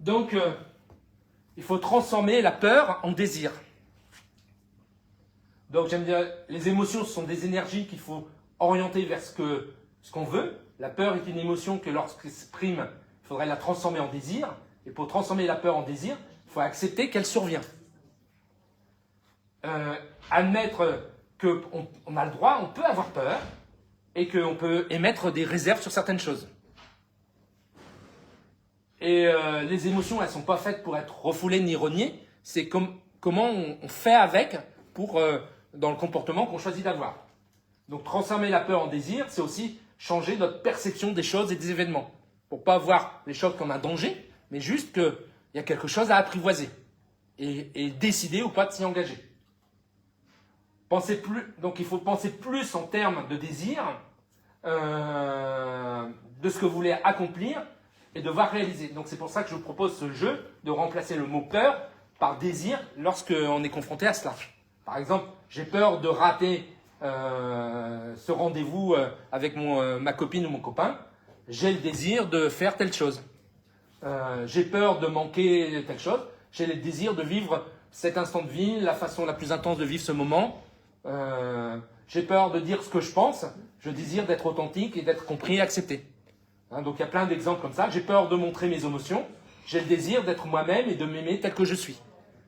Donc, il faut transformer la peur en désir. Donc, j'aime dire, les émotions sont des énergies qu'il faut orienter vers ce qu'on veut. La peur est une émotion que lorsqu'elle s'exprime, il faudrait la transformer en désir. Et pour transformer la peur en désir, il faut accepter qu'elle survient. Admettre qu'on a le droit, on peut avoir peur, et qu'on peut émettre des réserves sur certaines choses. Et les émotions, elles ne sont pas faites pour être refoulées ni reniées, c'est comment on fait avec dans le comportement qu'on choisit d'avoir. Donc transformer la peur en désir, c'est aussi changer notre perception des choses et des événements. Pour ne pas voir les choses comme un danger, mais juste qu'il y a quelque chose à apprivoiser. Et décider ou pas de s'y engager. Donc il faut penser plus en termes de désir de ce que vous voulez accomplir et devoir réaliser. Donc c'est pour ça que je vous propose ce jeu de remplacer le mot peur par désir lorsqu'on est confronté à cela. Par exemple, j'ai peur de rater ce rendez-vous avec ma copine ou mon copain. J'ai le désir de faire telle chose. J'ai peur de manquer telle chose. J'ai le désir de vivre cet instant de vie, la façon la plus intense de vivre ce moment. J'ai peur de dire ce que je pense. Je désire d'être authentique et d'être compris et accepté. Hein, donc il y a plein d'exemples comme ça. J'ai peur de montrer mes émotions. J'ai le désir d'être moi-même et de m'aimer tel que je suis.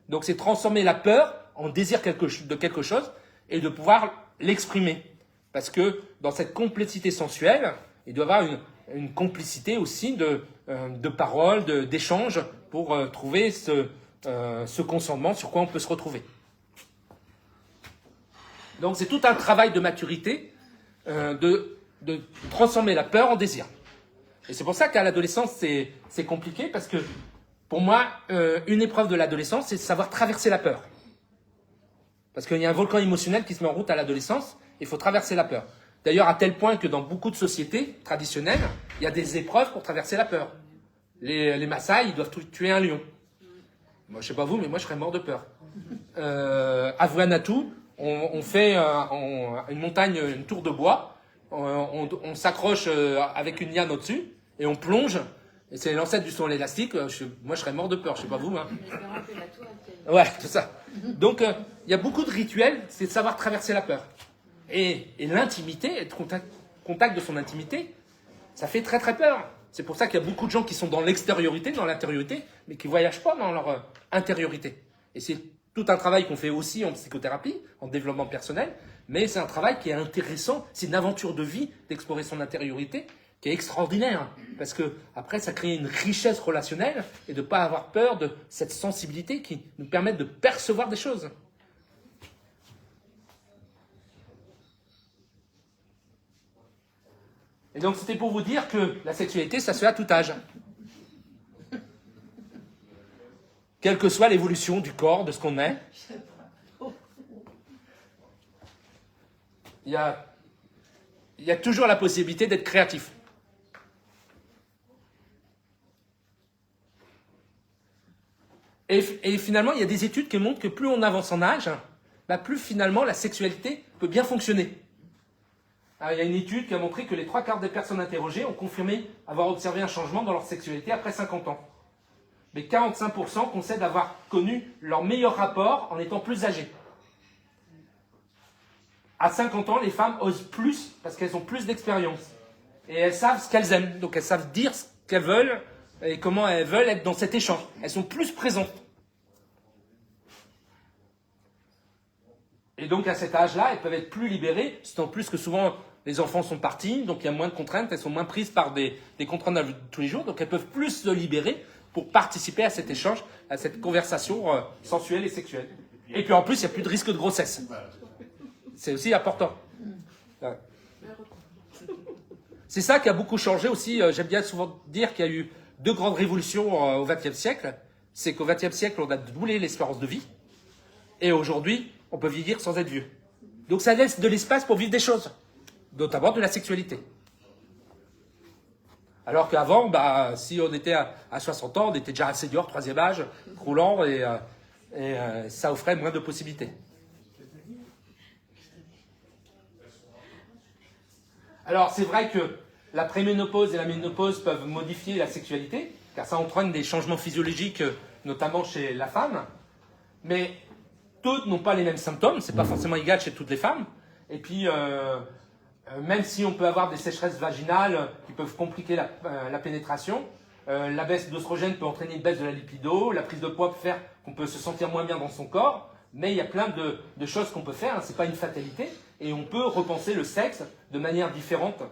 Donc c'est transformer la peur en désir de quelque chose et de pouvoir l'exprimer. Parce que dans cette complexité sensuelle, il doit y avoir une complicité aussi de paroles, d'échanges pour trouver ce consentement sur quoi on peut se retrouver. Donc c'est tout un travail de maturité de transformer la peur en désir. Et c'est pour ça qu'à l'adolescence, c'est compliqué parce que pour moi, une épreuve de l'adolescence, c'est de savoir traverser la peur. Parce qu'il y a un volcan émotionnel qui se met en route à l'adolescence, il faut traverser la peur. D'ailleurs, à tel point que dans beaucoup de sociétés traditionnelles, il y a des épreuves pour traverser la peur. Les Maasai, ils doivent tuer un lion. Moi, je sais pas vous, mais moi, je serais mort de peur. À Vanuatu, on fait une montagne, une tour de bois, on s'accroche avec une liane au-dessus, et on plonge, et c'est l'ancêtre du saut à l'élastique. Moi, je serais mort de peur, je sais pas vous. Hein. Ouais, tout ça. Donc, il y a beaucoup de rituels, c'est de savoir traverser la peur. Et l'intimité, être contact de son intimité, ça fait très très peur. C'est pour ça qu'il y a beaucoup de gens qui sont dans l'extériorité, dans l'intériorité, mais qui ne voyagent pas dans leur intériorité. Et c'est tout un travail qu'on fait aussi en psychothérapie, en développement personnel, mais c'est un travail qui est intéressant, c'est une aventure de vie d'explorer son intériorité, qui est extraordinaire, parce que après ça crée une richesse relationnelle et de ne pas avoir peur de cette sensibilité qui nous permet de percevoir des choses. Et donc c'était pour vous dire que la sexualité, ça se fait à tout âge. Quelle que soit l'évolution du corps, de ce qu'on est. Il y a toujours la possibilité d'être créatif. Et finalement, il y a des études qui montrent que plus on avance en âge, plus finalement la sexualité peut bien fonctionner. Alors, il y a une étude qui a montré que les 3/4 des personnes interrogées ont confirmé avoir observé un changement dans leur sexualité après 50 ans. Mais 45% concèdent avoir connu leur meilleur rapport en étant plus âgés. À 50 ans, les femmes osent plus parce qu'elles ont plus d'expérience. Et elles savent ce qu'elles aiment. Donc elles savent dire ce qu'elles veulent et comment elles veulent être dans cet échange. Elles sont plus présentes. Et donc à cet âge-là, elles peuvent être plus libérées, d'autant plus que souvent les enfants sont partis, donc il y a moins de contraintes, elles sont moins prises par des contraintes de la vie de tous les jours, donc elles peuvent plus se libérer pour participer à cet échange, à cette conversation sensuelle et sexuelle. Et puis en plus, il n'y a plus de risque de grossesse. C'est aussi important. Ouais. C'est ça qui a beaucoup changé aussi. J'aime bien souvent dire qu'il y a eu 2 grandes révolutions au XXe siècle. C'est qu'au XXe siècle, on a doublé l'espérance de vie. Et aujourd'hui, on peut vieillir sans être vieux. Donc ça laisse de l'espace pour vivre des choses, notamment de la sexualité. Alors qu'avant, si on était à 60 ans, on était déjà senior, 3e âge, roulant, et ça offrait moins de possibilités. Alors c'est vrai que la préménopause et la ménopause peuvent modifier la sexualité, car ça entraîne des changements physiologiques, notamment chez la femme, mais toutes n'ont pas les mêmes symptômes, c'est pas forcément égal chez toutes les femmes. Et puis, même si on peut avoir des sécheresses vaginales qui peuvent compliquer la pénétration, la baisse d'oestrogène peut entraîner une baisse de la lipido, la prise de poids peut faire qu'on peut se sentir moins bien dans son corps, mais il y a plein de choses qu'on peut faire, c'est pas une fatalité, et on peut repenser le sexe de manière différente.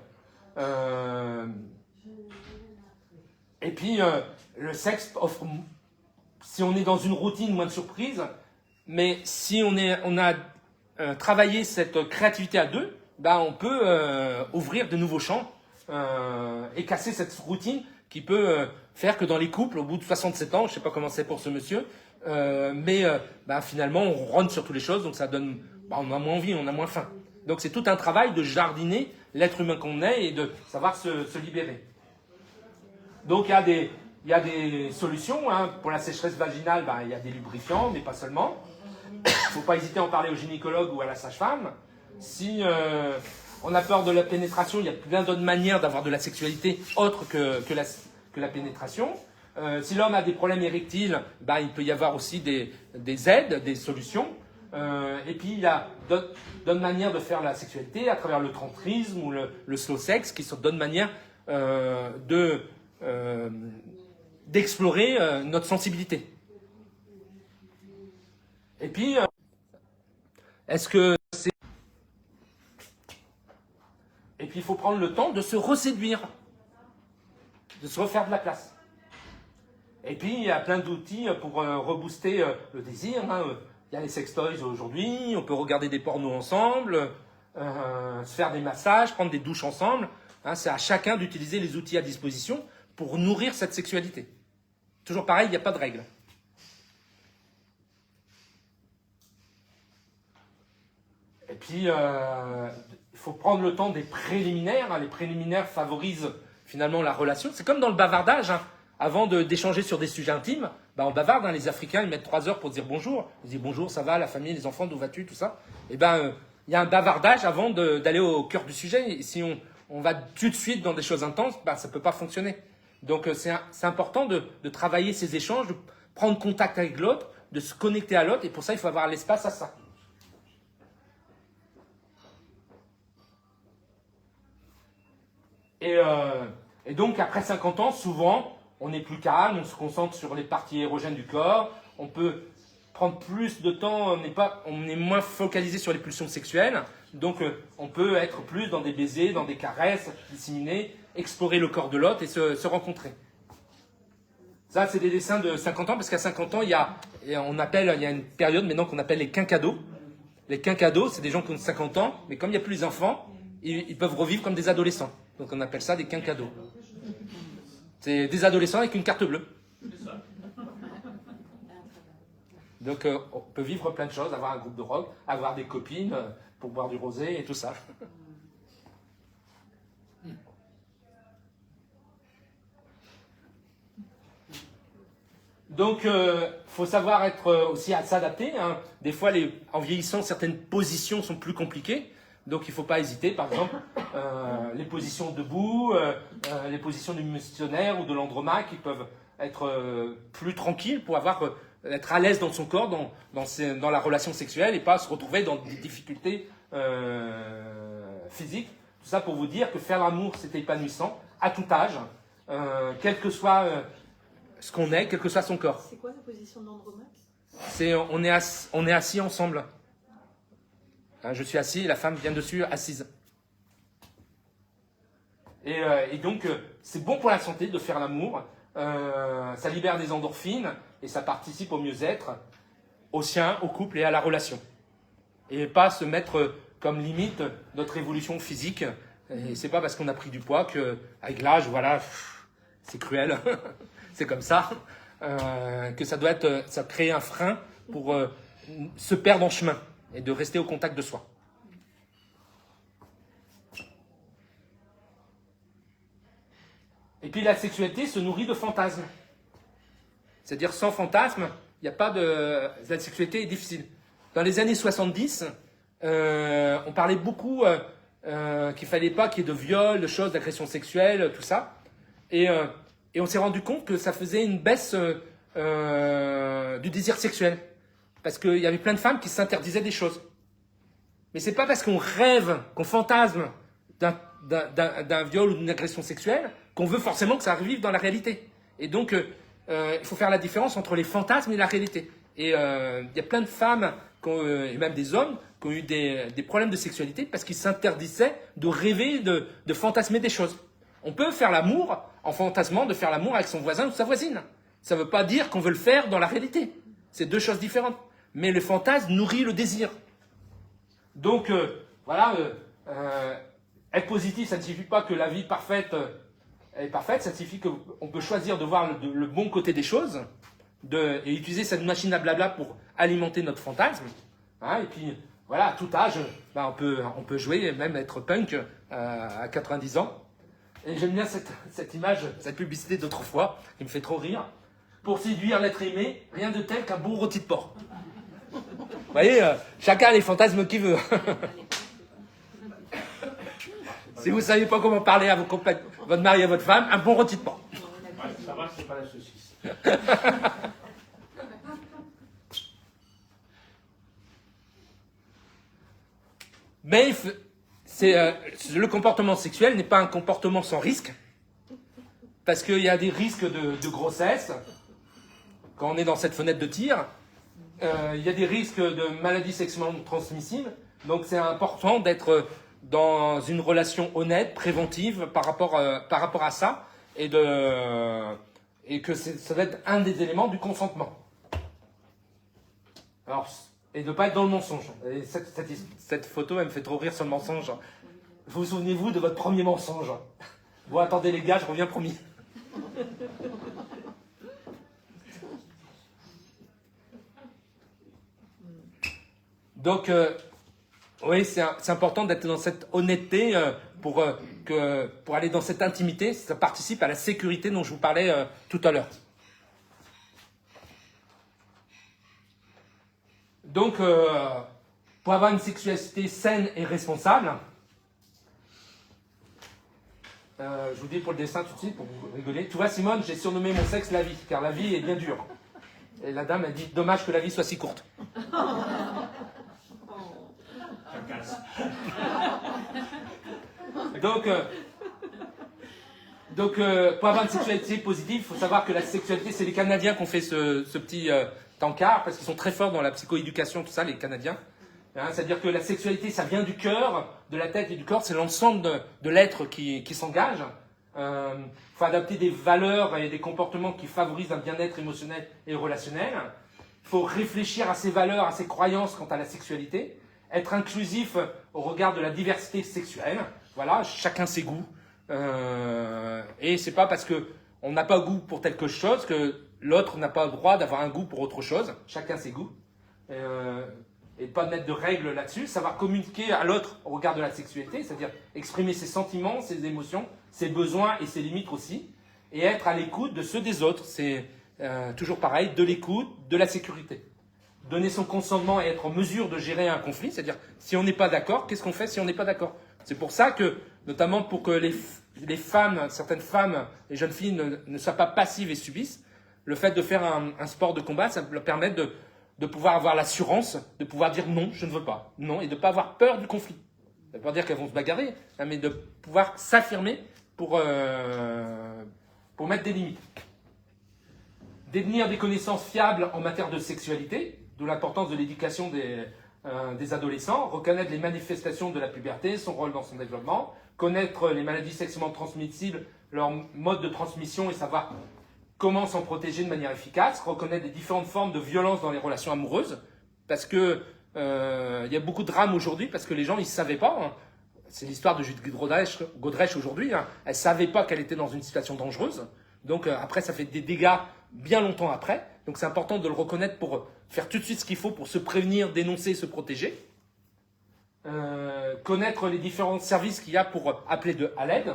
Et puis, le sexe offre, si on est dans une routine, moins de surprises. Mais si on a travaillé cette créativité à 2, on peut ouvrir de nouveaux champs et casser cette routine qui peut faire que dans les couples, au bout de 67 ans, je ne sais pas comment c'est pour ce monsieur, mais finalement on rentre sur toutes les choses, donc ça donne, on a moins envie, on a moins faim. Donc c'est tout un travail de jardiner l'être humain qu'on est et de savoir se libérer. Donc il y a des solutions. Hein. Pour la sécheresse vaginale, il y a des lubrifiants, mais pas seulement. Il ne faut pas hésiter à en parler au gynécologue ou à la sage-femme. Si on a peur de la pénétration, il y a plein d'autres manières d'avoir de la sexualité autre que la pénétration. Si l'homme a des problèmes érectiles, il peut y avoir aussi des aides, des solutions. Et puis il y a d'autres manières de faire la sexualité à travers le tantrisme ou le slow sex, qui sont d'autres manières d'explorer notre sensibilité. Et puis, est-ce que c'est... Et puis il faut prendre le temps de se reséduire, de se refaire de la place. Et puis il y a plein d'outils pour rebooster le désir. Hein. Il y a les sextoys aujourd'hui, on peut regarder des pornos ensemble, se faire des massages, prendre des douches ensemble. Hein, c'est à chacun d'utiliser les outils à disposition pour nourrir cette sexualité. Toujours pareil, il n'y a pas de règle. Et puis, il faut prendre le temps des préliminaires. Hein. Les préliminaires favorisent finalement la relation. C'est comme dans le bavardage. Hein. Avant d'échanger sur des sujets intimes, on bavarde. Hein. Les Africains, ils mettent 3 heures pour dire bonjour. Ils disent bonjour, ça va, la famille, les enfants, d'où vas-tu, tout ça. Et il y a un bavardage avant d'aller au cœur du sujet. Et si on va tout de suite dans des choses intenses, ça ne peut pas fonctionner. Donc c'est important de travailler ces échanges, de prendre contact avec l'autre, de se connecter à l'autre. Et pour ça, il faut avoir l'espace à ça. Et donc, après 50 ans, souvent, on est plus calme, on se concentre sur les parties érogènes du corps, on peut prendre plus de temps, on est moins focalisé sur les pulsions sexuelles, donc on peut être plus dans des baisers, dans des caresses, disséminer, explorer le corps de l'autre et se rencontrer. Ça, c'est des dessins de 50 ans, parce qu'à 50 ans, il y a une période maintenant qu'on appelle les quinquados. Les quinquados, c'est des gens qui ont 50 ans, mais comme il n'y a plus les enfants, ils peuvent revivre comme des adolescents. Donc on appelle ça des quinquados. C'est des adolescents avec une carte bleue. Donc on peut vivre plein de choses, avoir un groupe de rock, avoir des copines pour boire du rosé et tout ça. Donc faut savoir être aussi à s'adapter. Hein. Des fois, en vieillissant, certaines positions sont plus compliquées. Donc il ne faut pas hésiter, par exemple, les positions debout, les positions du missionnaire ou de l'andromaque qui peuvent être plus tranquilles pour être à l'aise dans son corps, dans la relation sexuelle et pas se retrouver dans des difficultés physiques. Tout ça pour vous dire que faire l'amour, c'est épanouissant à tout âge, quel que soit ce qu'on est, quel que soit son corps. C'est quoi la position de l'andromaque ? On est assis ensemble. Je suis assis, la femme vient dessus, assise. Et donc, c'est bon pour la santé de faire l'amour. Ça libère des endorphines et ça participe au mieux-être, au sien, au couple et à la relation. Et pas se mettre comme limite notre évolution physique. Et c'est pas parce qu'on a pris du poids qu'avec l'âge, voilà, c'est cruel, c'est comme ça, que ça crée un frein pour se perdre en chemin et de rester au contact de soi. Et puis la sexualité se nourrit de fantasmes. C'est-à-dire sans fantasmes, il n'y a pas de... La sexualité est difficile. Dans les années 70, on parlait beaucoup qu'il ne fallait pas qu'il y ait de viol, de choses, d'agression sexuelle, tout ça. Et on s'est rendu compte que ça faisait une baisse du désir sexuel. Parce qu'il y avait plein de femmes qui s'interdisaient des choses. Mais c'est pas parce qu'on rêve, qu'on fantasme d'un viol ou d'une agression sexuelle qu'on veut forcément que ça arrive dans la réalité. Et donc, il faut faire la différence entre les fantasmes et la réalité. Et il y a plein de femmes, et même des hommes, qui ont eu des problèmes de sexualité parce qu'ils s'interdisaient de rêver, de fantasmer des choses. On peut faire l'amour en fantasmant de faire l'amour avec son voisin ou sa voisine. Ça ne veut pas dire qu'on veut le faire dans la réalité. C'est deux choses différentes. Mais le fantasme nourrit le désir. Donc, voilà, être positif, ça ne signifie pas que la vie parfaite est parfaite, ça signifie qu'on peut choisir de voir le bon côté des choses et utiliser cette machine à blabla pour alimenter notre fantasme. Hein, et puis, voilà, à tout âge, on peut jouer et même être punk à 90 ans. Et j'aime bien cette image, cette publicité d'autrefois, qui me fait trop rire. Pour séduire l'être aimé, rien de tel qu'un bon rôti de porc. Vous voyez, chacun a les fantasmes qu'il veut. Si vous ne savez pas comment parler à votre mari et à votre femme, un bon rôti de porc. Ouais, ça va, c'est pas la saucisse. Mais le comportement sexuel n'est pas un comportement sans risque, parce qu'il y a des risques de grossesse, quand on est dans cette fenêtre de tir, il y a des risques de maladies sexuellement transmissibles, donc c'est important d'être dans une relation honnête, préventive par rapport à ça, et que ça va être un des éléments du consentement. Alors, et de ne pas être dans le mensonge. Et cette photo, elle me fait trop rire sur le mensonge. Vous souvenez-vous de votre premier mensonge? Bon, attendez les gars, je reviens promis. Donc, oui, c'est important d'être dans cette honnêteté pour aller dans cette intimité. Ça participe à la sécurité dont je vous parlais tout à l'heure. Donc, pour avoir une sexualité saine et responsable, je vous dis pour le dessin tout de suite, pour vous rigoler. Tu vois, Simone, j'ai surnommé mon sexe la vie, car la vie est bien dure. Et la dame a dit, dommage que la vie soit si courte. Donc, pour avoir une sexualité positive, il faut savoir que la sexualité, c'est les Canadiens qui ont fait ce petit encart, parce qu'ils sont très forts dans la psychoéducation, tout ça, les Canadiens. Hein, c'est-à-dire que la sexualité, ça vient du cœur, de la tête et du corps, c'est l'ensemble de l'être qui s'engage. Il faut adapter des valeurs et des comportements qui favorisent un bien-être émotionnel et relationnel. Il faut réfléchir à ses valeurs, à ses croyances quant à la sexualité. Être inclusif au regard de la diversité sexuelle. Voilà, chacun ses goûts. Et c'est pas parce qu'on n'a pas goût pour quelque chose que l'autre n'a pas le droit d'avoir un goût pour autre chose. Chacun ses goûts. Et pas mettre de règles là-dessus. Savoir communiquer à l'autre au regard de la sexualité, c'est-à-dire exprimer ses sentiments, ses émotions, ses besoins et ses limites aussi. Et être à l'écoute de ceux des autres. C'est toujours pareil, de l'écoute, de la sécurité. Donner son consentement et être en mesure de gérer un conflit, c'est-à-dire si on n'est pas d'accord, qu'est-ce qu'on fait si on n'est pas d'accord? C'est pour ça que, notamment pour que les femmes, certaines femmes, les jeunes filles ne soient pas passives et subissent, le fait de faire un sport de combat, ça leur permet de pouvoir avoir l'assurance, de pouvoir dire non, je ne veux pas, non, et de ne pas avoir peur du conflit. Ça ne veut pas dire qu'elles vont se bagarrer, hein, mais de pouvoir s'affirmer pour mettre des limites. Détenir des connaissances fiables en matière de sexualité, d'où l'importance de l'éducation des adolescents, reconnaître les manifestations de la puberté, son rôle dans son développement, connaître les maladies sexuellement transmissibles, leur mode de transmission et savoir comment s'en protéger de manière efficace, reconnaître les différentes formes de violence dans les relations amoureuses, parce que il y a beaucoup de drames aujourd'hui, parce que les gens, ils ne savaient pas, hein. C'est l'histoire de Judith Godrèche aujourd'hui, hein. Elle ne savait pas qu'elle était dans une situation dangereuse, donc après ça fait des dégâts bien longtemps après, donc c'est important de le reconnaître pour faire tout de suite ce qu'il faut pour se prévenir, dénoncer, se protéger. Connaître les différents services qu'il y a pour appeler à l'aide.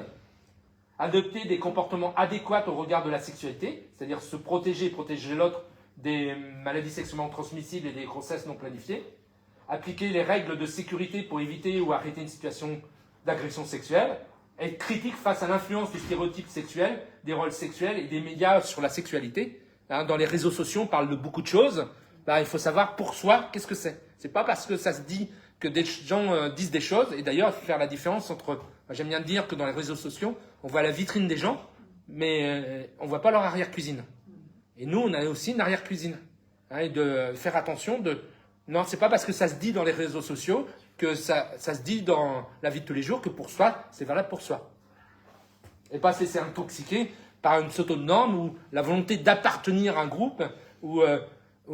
Adopter des comportements adéquats au regard de la sexualité, c'est-à-dire se protéger et protéger l'autre des maladies sexuellement transmissibles et des grossesses non planifiées. Appliquer les règles de sécurité pour éviter ou arrêter une situation d'agression sexuelle. Être critique face à l'influence du stéréotype sexuel, des rôles sexuels et des médias sur la sexualité. Hein, dans les réseaux sociaux, on parle de beaucoup de choses. Il faut savoir pour soi qu'est-ce que c'est. C'est pas parce que ça se dit que des gens disent des choses. Et d'ailleurs, il faut faire la différence entre... J'aime bien dire que dans les réseaux sociaux, on voit la vitrine des gens, mais on ne voit pas leur arrière-cuisine. Et nous, on a aussi une arrière-cuisine. Hein, et de faire attention de... Non, c'est pas parce que ça se dit dans les réseaux sociaux que ça se dit dans la vie de tous les jours que pour soi, c'est valable pour soi. Et pas se laisser intoxiquer par une pseudo-norme ou la volonté d'appartenir à un groupe ou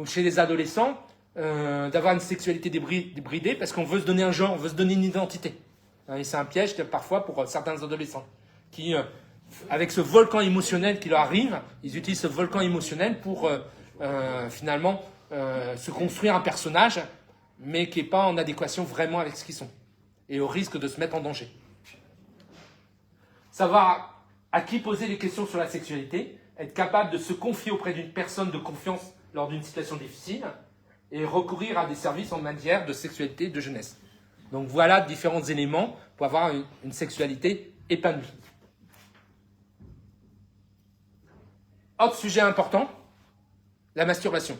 chez les adolescents, d'avoir une sexualité débridée parce qu'on veut se donner un genre, on veut se donner une identité. Et c'est un piège parfois pour certains adolescents qui, avec ce volcan émotionnel qui leur arrive, ils utilisent ce volcan émotionnel pour finalement se construire un personnage mais qui n'est pas en adéquation vraiment avec ce qu'ils sont, et au risque de se mettre en danger. Savoir à qui poser les questions sur la sexualité, être capable de se confier auprès d'une personne de confiance lors d'une situation difficile, et recourir à des services en matière de sexualité et de jeunesse. Donc voilà différents éléments pour avoir une sexualité épanouie. Autre sujet important, la masturbation.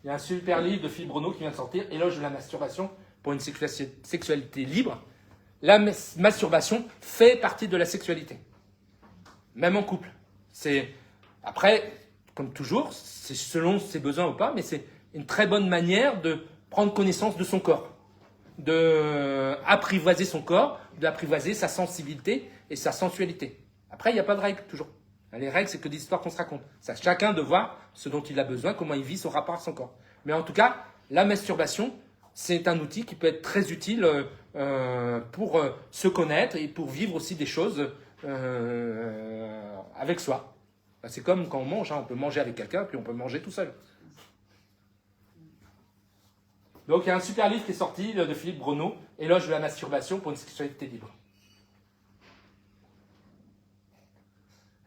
Il y a un super livre de Philippe Bruno qui vient de sortir, Éloge de la masturbation pour une sexualité libre. La masturbation fait partie de la sexualité, même en couple. Après, comme toujours, c'est selon ses besoins ou pas, mais c'est une très bonne manière de prendre connaissance de son corps, d'apprivoiser son corps, d'apprivoiser sa sensibilité et sa sensualité. Après, il n'y a pas de règles, toujours. Les règles, c'est que des histoires qu'on se raconte. C'est à chacun de voir ce dont il a besoin, comment il vit son rapport à son corps. Mais en tout cas, la masturbation, c'est un outil qui peut être très utile pour se connaître et pour vivre aussi des choses avec soi. C'est comme quand on mange, on peut manger avec quelqu'un, puis on peut manger tout seul. Donc il y a un super livre qui est sorti de Philippe Bruno, Éloge de la masturbation pour une sexualité libre.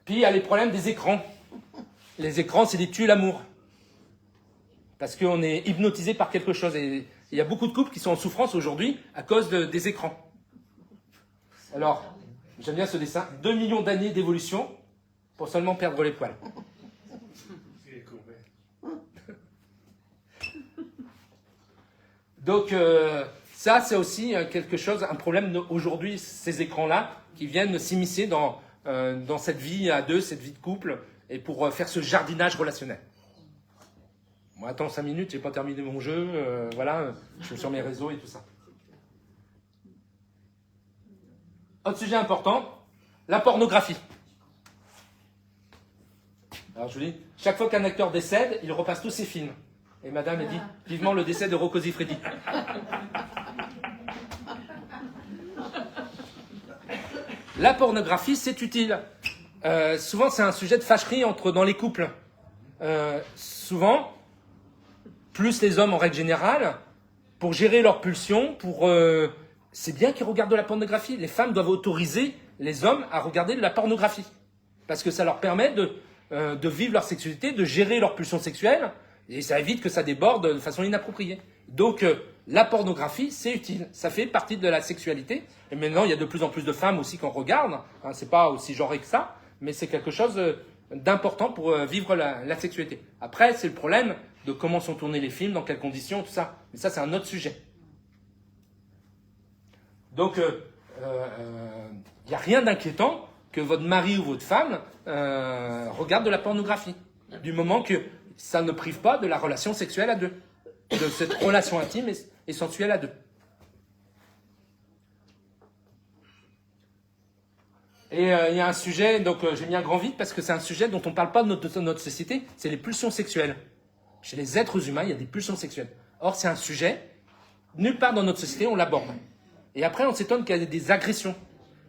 Puis il y a les problèmes des écrans. Les écrans, c'est des tues l'amour. Parce qu'on est hypnotisé par quelque chose. Et il y a beaucoup de couples qui sont en souffrance aujourd'hui à cause des écrans. Alors, j'aime bien ce dessin. 2 millions d'années d'évolution pour seulement perdre les poils. Donc, ça, c'est aussi quelque chose, un problème aujourd'hui, ces écrans-là, qui viennent s'immiscer dans cette vie à deux, cette vie de couple, et pour faire ce jardinage relationnel. Moi, attends 5 minutes, j'ai pas terminé mon jeu, voilà, je suis sur mes réseaux et tout ça. Autre sujet important, la pornographie. Alors, je vous dis, chaque fois qu'un acteur décède, il repasse tous ses films. Et madame a dit, vivement le décès de Rocco Siffredi. La pornographie, c'est utile. Souvent, c'est un sujet de fâcherie dans les couples. Souvent, plus les hommes en règle générale, pour gérer leurs pulsions, c'est bien qu'ils regardent de la pornographie. Les femmes doivent autoriser les hommes à regarder de la pornographie. Parce que ça leur permet de vivre leur sexualité, de gérer leurs pulsions sexuelles, et ça évite que ça déborde de façon inappropriée. Donc, la pornographie, c'est utile. Ça fait partie de la sexualité. Et maintenant, il y a de plus en plus de femmes aussi qu'on regarde. Hein, c'est pas aussi genré que ça, mais c'est quelque chose d'important pour vivre la sexualité. Après, c'est le problème de comment sont tournés les films, dans quelles conditions, tout ça. Mais ça, c'est un autre sujet. Donc, il n'y a rien d'inquiétant que votre mari ou votre femme regarde de la pornographie. Du moment que ça ne prive pas de la relation sexuelle à deux. De cette relation intime et sensuelle à deux. Et il y a un sujet, donc j'ai mis un grand vide parce que c'est un sujet dont on ne parle pas de notre société, c'est les pulsions sexuelles. Chez les êtres humains, il y a des pulsions sexuelles. Or, c'est un sujet, nulle part dans notre société, on l'aborde. Et après, on s'étonne qu'il y a des agressions.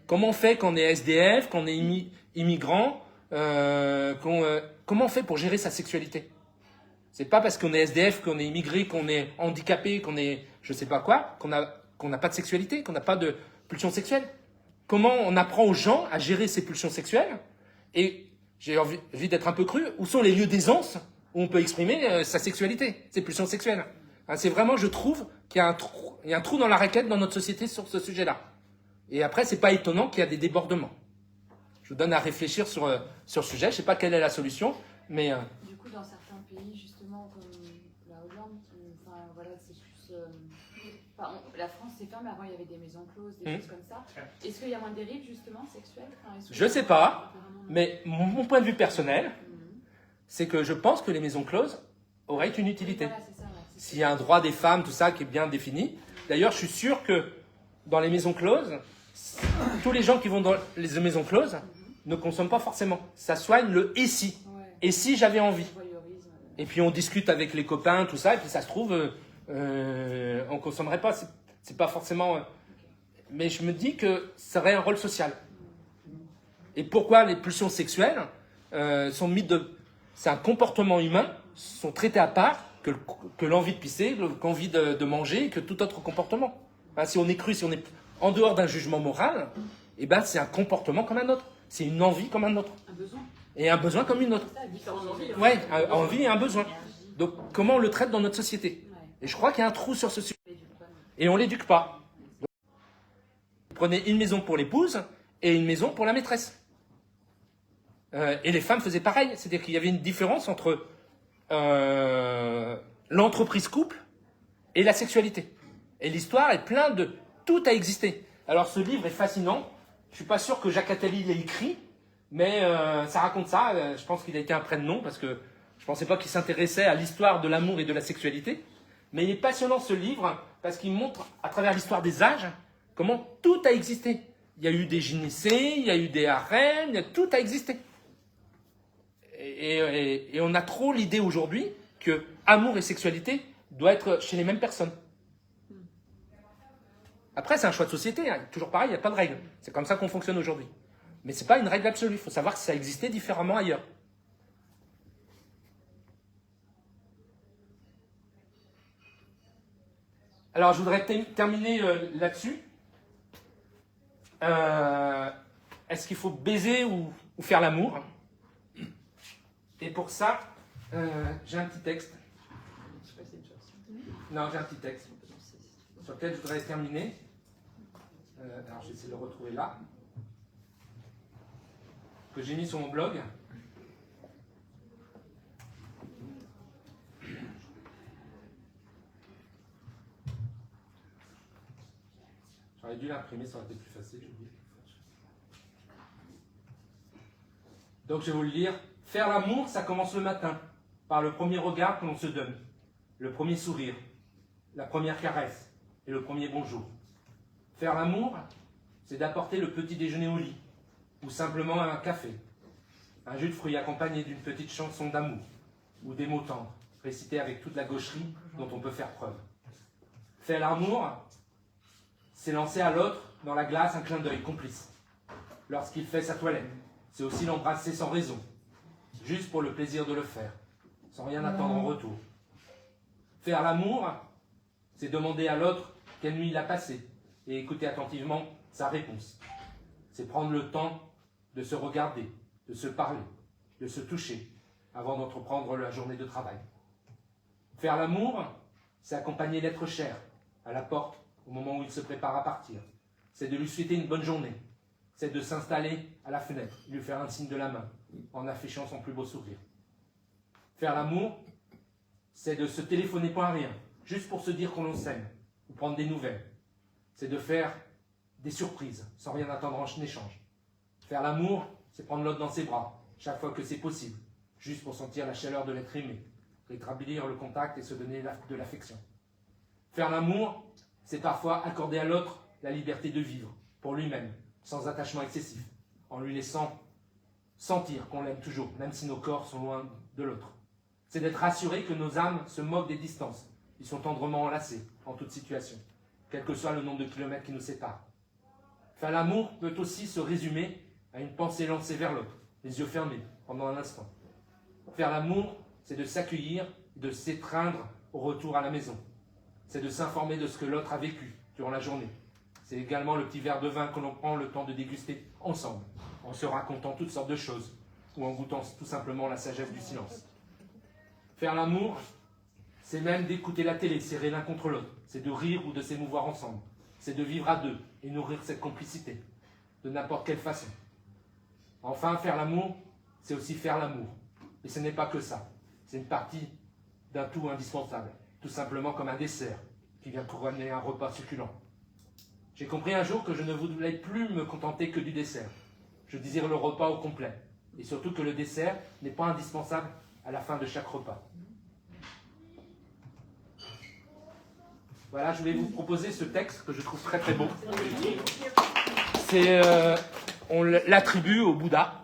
Comment on fait quand on est SDF, quand on est immigrant, comment on fait pour gérer sa sexualité ? C'est pas parce qu'on est SDF, qu'on est immigré, qu'on est handicapé, qu'on est je sais pas quoi, qu'on n'a pas de sexualité, qu'on n'a pas de pulsion sexuelle. Comment on apprend aux gens à gérer ces pulsions sexuelles ? Et j'ai envie d'être un peu cru, où sont les lieux d'aisance où on peut exprimer sa sexualité, ses pulsions sexuelles ? Hein, c'est vraiment, je trouve, qu'il y a un trou dans la raquette dans notre société sur ce sujet-là. Et après, c'est pas étonnant qu'il y a des débordements. Je vous donne à réfléchir sur le sujet. Je sais pas quelle est la solution, mais... Du coup, dans certains pays, justement, comme la Hollande, voilà, c'est plus... la France, c'est fermé. Avant, il y avait des maisons closes, des choses comme ça. Est-ce qu'il y a moins de dérives, justement, sexuelles ? Je sais pas, mais mon point de vue personnel, c'est que je pense que les maisons closes auraient une utilité. Voilà, c'est ça, ouais, S'il y a un droit des femmes, tout ça, qui est bien défini. D'ailleurs, je suis sûr que dans les maisons closes, tous les gens qui vont dans les maisons closes ne consomment pas forcément. Ça soigne le « et si ». Et si j'avais envie. Et puis on discute avec les copains, tout ça, et puis ça se trouve, on ne consommerait pas. C'est pas forcément... Mais je me dis que ça aurait un rôle social. Et pourquoi les pulsions sexuelles sont mises de... C'est un comportement humain, sont traités à part, que l'envie de pisser, l'envie de manger, que tout autre comportement. Enfin, si on est cru, si on est en dehors d'un jugement moral, eh ben, c'est un comportement comme un autre. C'est une envie comme un autre. Un besoin. Et un besoin comme une autre. Ça, différentes envies. Oui, envie et un besoin. Donc, comment on le traite dans notre société? Et je crois qu'il y a un trou sur ce sujet. Et on ne l'éduque pas. Donc, vous prenez une maison pour l'épouse et une maison pour la maîtresse. Et les femmes faisaient pareil. C'est-à-dire qu'il y avait une différence entre l'entreprise couple et la sexualité. Et l'histoire est pleine de... Tout a existé. Alors, ce livre est fascinant. Je ne suis pas sûr que Jacques Attali l'ait écrit, mais ça raconte ça. Je pense qu'il a été un prénom parce que je ne pensais pas qu'il s'intéressait à l'histoire de l'amour et de la sexualité. Mais il est passionnant ce livre parce qu'il montre à travers l'histoire des âges comment tout a existé. Il y a eu des gynécées, il y a eu des harems, tout a existé. Et on a trop l'idée aujourd'hui que amour et sexualité doivent être chez les mêmes personnes. Après, c'est un choix de société, hein. Toujours pareil, il n'y a pas de règle. C'est comme ça qu'on fonctionne aujourd'hui. Mais ce n'est pas une règle absolue, il faut savoir que ça existait différemment ailleurs. Alors, je voudrais terminer là-dessus. Est-ce qu'il faut baiser ou faire l'amour? Et pour ça, j'ai un petit texte. Non, j'ai un petit texte sur lequel je voudrais terminer. Alors, je vais essayer de le retrouver là. Que j'ai mis sur mon blog. J'aurais dû l'imprimer, ça aurait été plus facile. Donc, je vais vous le lire. Faire l'amour, ça commence le matin, par le premier regard que l'on se donne, le premier sourire, la première caresse et le premier bonjour. Faire l'amour, c'est d'apporter le petit déjeuner au lit, ou simplement un café, un jus de fruits accompagné d'une petite chanson d'amour, ou des mots tendres, récités avec toute la gaucherie dont on peut faire preuve. Faire l'amour, c'est lancer à l'autre dans la glace un clin d'œil complice. Lorsqu'il fait sa toilette, c'est aussi l'embrasser sans raison, juste pour le plaisir de le faire, sans rien attendre en retour. Faire l'amour, c'est demander à l'autre quelle nuit il a passé et écouter attentivement sa réponse. C'est prendre le temps de se regarder, de se parler, de se toucher avant d'entreprendre la journée de travail. Faire l'amour, c'est accompagner l'être cher à la porte au moment où il se prépare à partir. C'est de lui souhaiter une bonne journée. C'est de s'installer à la fenêtre, lui faire un signe de la main, en affichant son plus beau sourire. Faire l'amour, c'est de se téléphoner pour un rien, juste pour se dire qu'on s'aime, ou prendre des nouvelles. C'est de faire des surprises, sans rien attendre en échange. Faire l'amour, c'est prendre l'autre dans ses bras, chaque fois que c'est possible, juste pour sentir la chaleur de l'être aimé, rétablir le contact et se donner de l'affection. Faire l'amour, c'est parfois accorder à l'autre la liberté de vivre, pour lui-même, sans attachement excessif, en lui laissant sentir qu'on l'aime toujours, même si nos corps sont loin de l'autre. C'est d'être rassuré que nos âmes se moquent des distances. Ils sont tendrement enlacés, en toute situation, quel que soit le nombre de kilomètres qui nous séparent. Faire l'amour peut aussi se résumer à une pensée lancée vers l'autre, les yeux fermés, pendant un instant. Faire l'amour, c'est de s'accueillir, de s'étreindre au retour à la maison. C'est de s'informer de ce que l'autre a vécu durant la journée. C'est également le petit verre de vin que l'on prend le temps de déguster ensemble, en se racontant toutes sortes de choses, ou en goûtant tout simplement la sagesse du silence. Faire l'amour, c'est même d'écouter la télé, serrés l'un contre l'autre. C'est de rire ou de s'émouvoir ensemble. C'est de vivre à deux et nourrir cette complicité, de n'importe quelle façon. Enfin, faire l'amour, c'est aussi faire l'amour. Et ce n'est pas que ça. C'est une partie d'un tout indispensable, tout simplement comme un dessert qui vient couronner un repas succulent. J'ai compris un jour que je ne voulais plus me contenter que du dessert. Je désire le repas au complet. Et surtout que le dessert n'est pas indispensable à la fin de chaque repas. Voilà, je voulais vous proposer ce texte que je trouve très très beau. On l'attribue au Bouddha.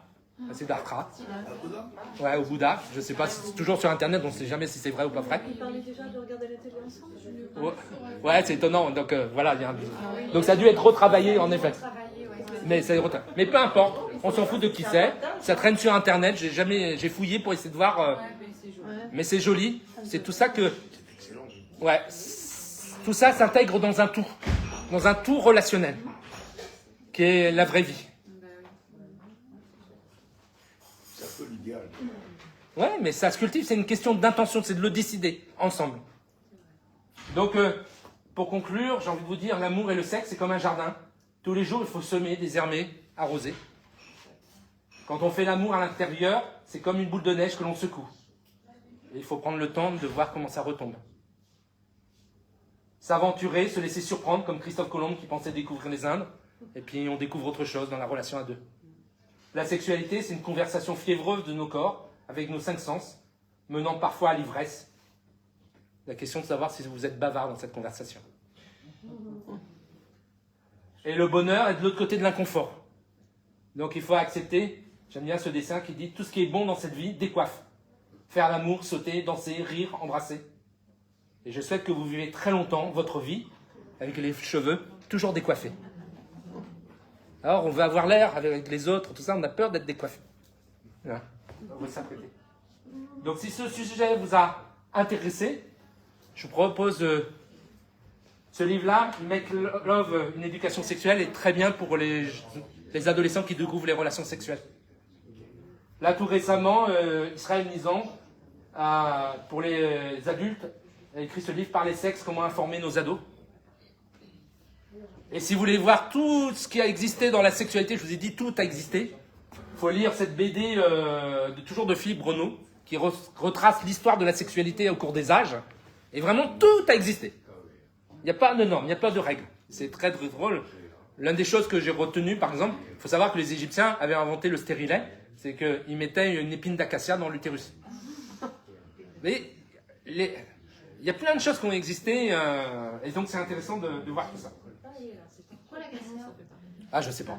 C'est Dartra. Ouais, au Bouddha. Je ne sais pas si c'est toujours sur Internet, on ne sait jamais si c'est vrai ou pas vrai. Ils parlaient déjà de regarder la télé ensemble. Ouais, c'est étonnant. Donc voilà, il y a donc ça a dû être retravaillé en effet. Mais peu importe, on s'en fout de qui c'est. Ça traîne sur Internet. J'ai fouillé pour essayer de voir. Mais c'est joli. C'est tout ça que... Ouais, tout ça s'intègre dans un tout relationnel, qui est la vraie vie. C'est un peu l'idéal. Ouais, mais ça se cultive, c'est une question d'intention, c'est de le décider ensemble. Donc, pour conclure, j'ai envie de vous dire, l'amour et le sexe, c'est comme un jardin. Tous les jours, il faut semer, déshermer, arroser. Quand on fait l'amour à l'intérieur, c'est comme une boule de neige que l'on secoue. Et il faut prendre le temps de voir comment ça retombe. S'aventurer, se laisser surprendre, comme Christophe Colomb qui pensait découvrir les Indes, et puis on découvre autre chose dans la relation à deux. La sexualité, c'est une conversation fiévreuse de nos corps, avec nos 5 sens, menant parfois à l'ivresse. La question de savoir si vous êtes bavard dans cette conversation. Et le bonheur est de l'autre côté de l'inconfort. Donc il faut accepter, j'aime bien ce dessin qui dit, tout ce qui est bon dans cette vie décoiffe. Faire l'amour, sauter, danser, rire, embrasser. Et je souhaite que vous vivez très longtemps votre vie avec les cheveux toujours décoiffés. Alors on veut avoir l'air avec les autres, tout ça, on a peur d'être décoiffé. Voilà. On veut s'apprêter. Donc si ce sujet vous a intéressé, je vous propose ce livre-là, Make Love, une éducation sexuelle, est très bien pour les adolescents qui découvrent les relations sexuelles. Là, tout récemment, Israël Nizan, pour les adultes, a écrit ce livre « Par les sexes, comment informer nos ados ». Et si vous voulez voir tout ce qui a existé dans la sexualité, je vous ai dit, tout a existé. Il faut lire cette BD toujours de Philippe Breneau, qui retrace l'histoire de la sexualité au cours des âges. Et vraiment, tout a existé. Il n'y a pas de normes, il n'y a pas de règles. C'est très, très drôle. L'une des choses que j'ai retenues, par exemple, il faut savoir que les Égyptiens avaient inventé le stérilet, c'est qu'ils mettaient une épine d'acacia dans l'utérus. Mais il y a plein de choses qui ont existé, et donc c'est intéressant de voir tout ça. Pourquoi la question? Ah, je sais pas.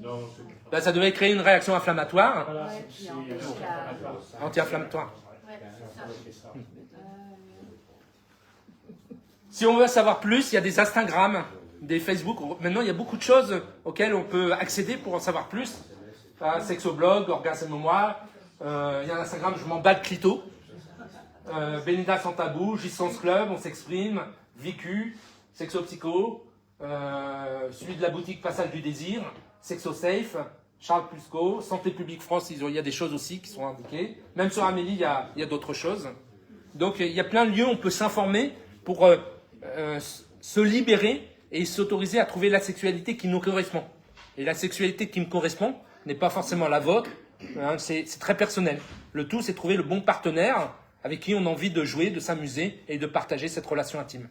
Non, Là, ça devait créer une réaction inflammatoire, voilà, anti-inflammatoire. Ouais, c'est ça. Si on veut savoir plus, il y a des Instagram, des Facebook. Maintenant, il y a beaucoup de choses auxquelles on peut accéder pour en savoir plus. Sexoblog, Orgasme et moi. Il y a un Instagram, je m'en bats de clito. Benida sans tabou, J-Sens Club, on s'exprime. Vicu, Sexopsycho. Celui de la boutique Passage du Désir. SexoSafe, Charles Plusco, Santé publique France, il y a des choses aussi qui sont indiquées. Même sur Amélie, il y a d'autres choses. Donc, il y a plein de lieux où on peut s'informer pour se libérer et s'autoriser à trouver la sexualité qui nous correspond. Et la sexualité qui me correspond n'est pas forcément la vôtre, hein, c'est très personnel. Le tout, c'est trouver le bon partenaire avec qui on a envie de jouer, de s'amuser et de partager cette relation intime.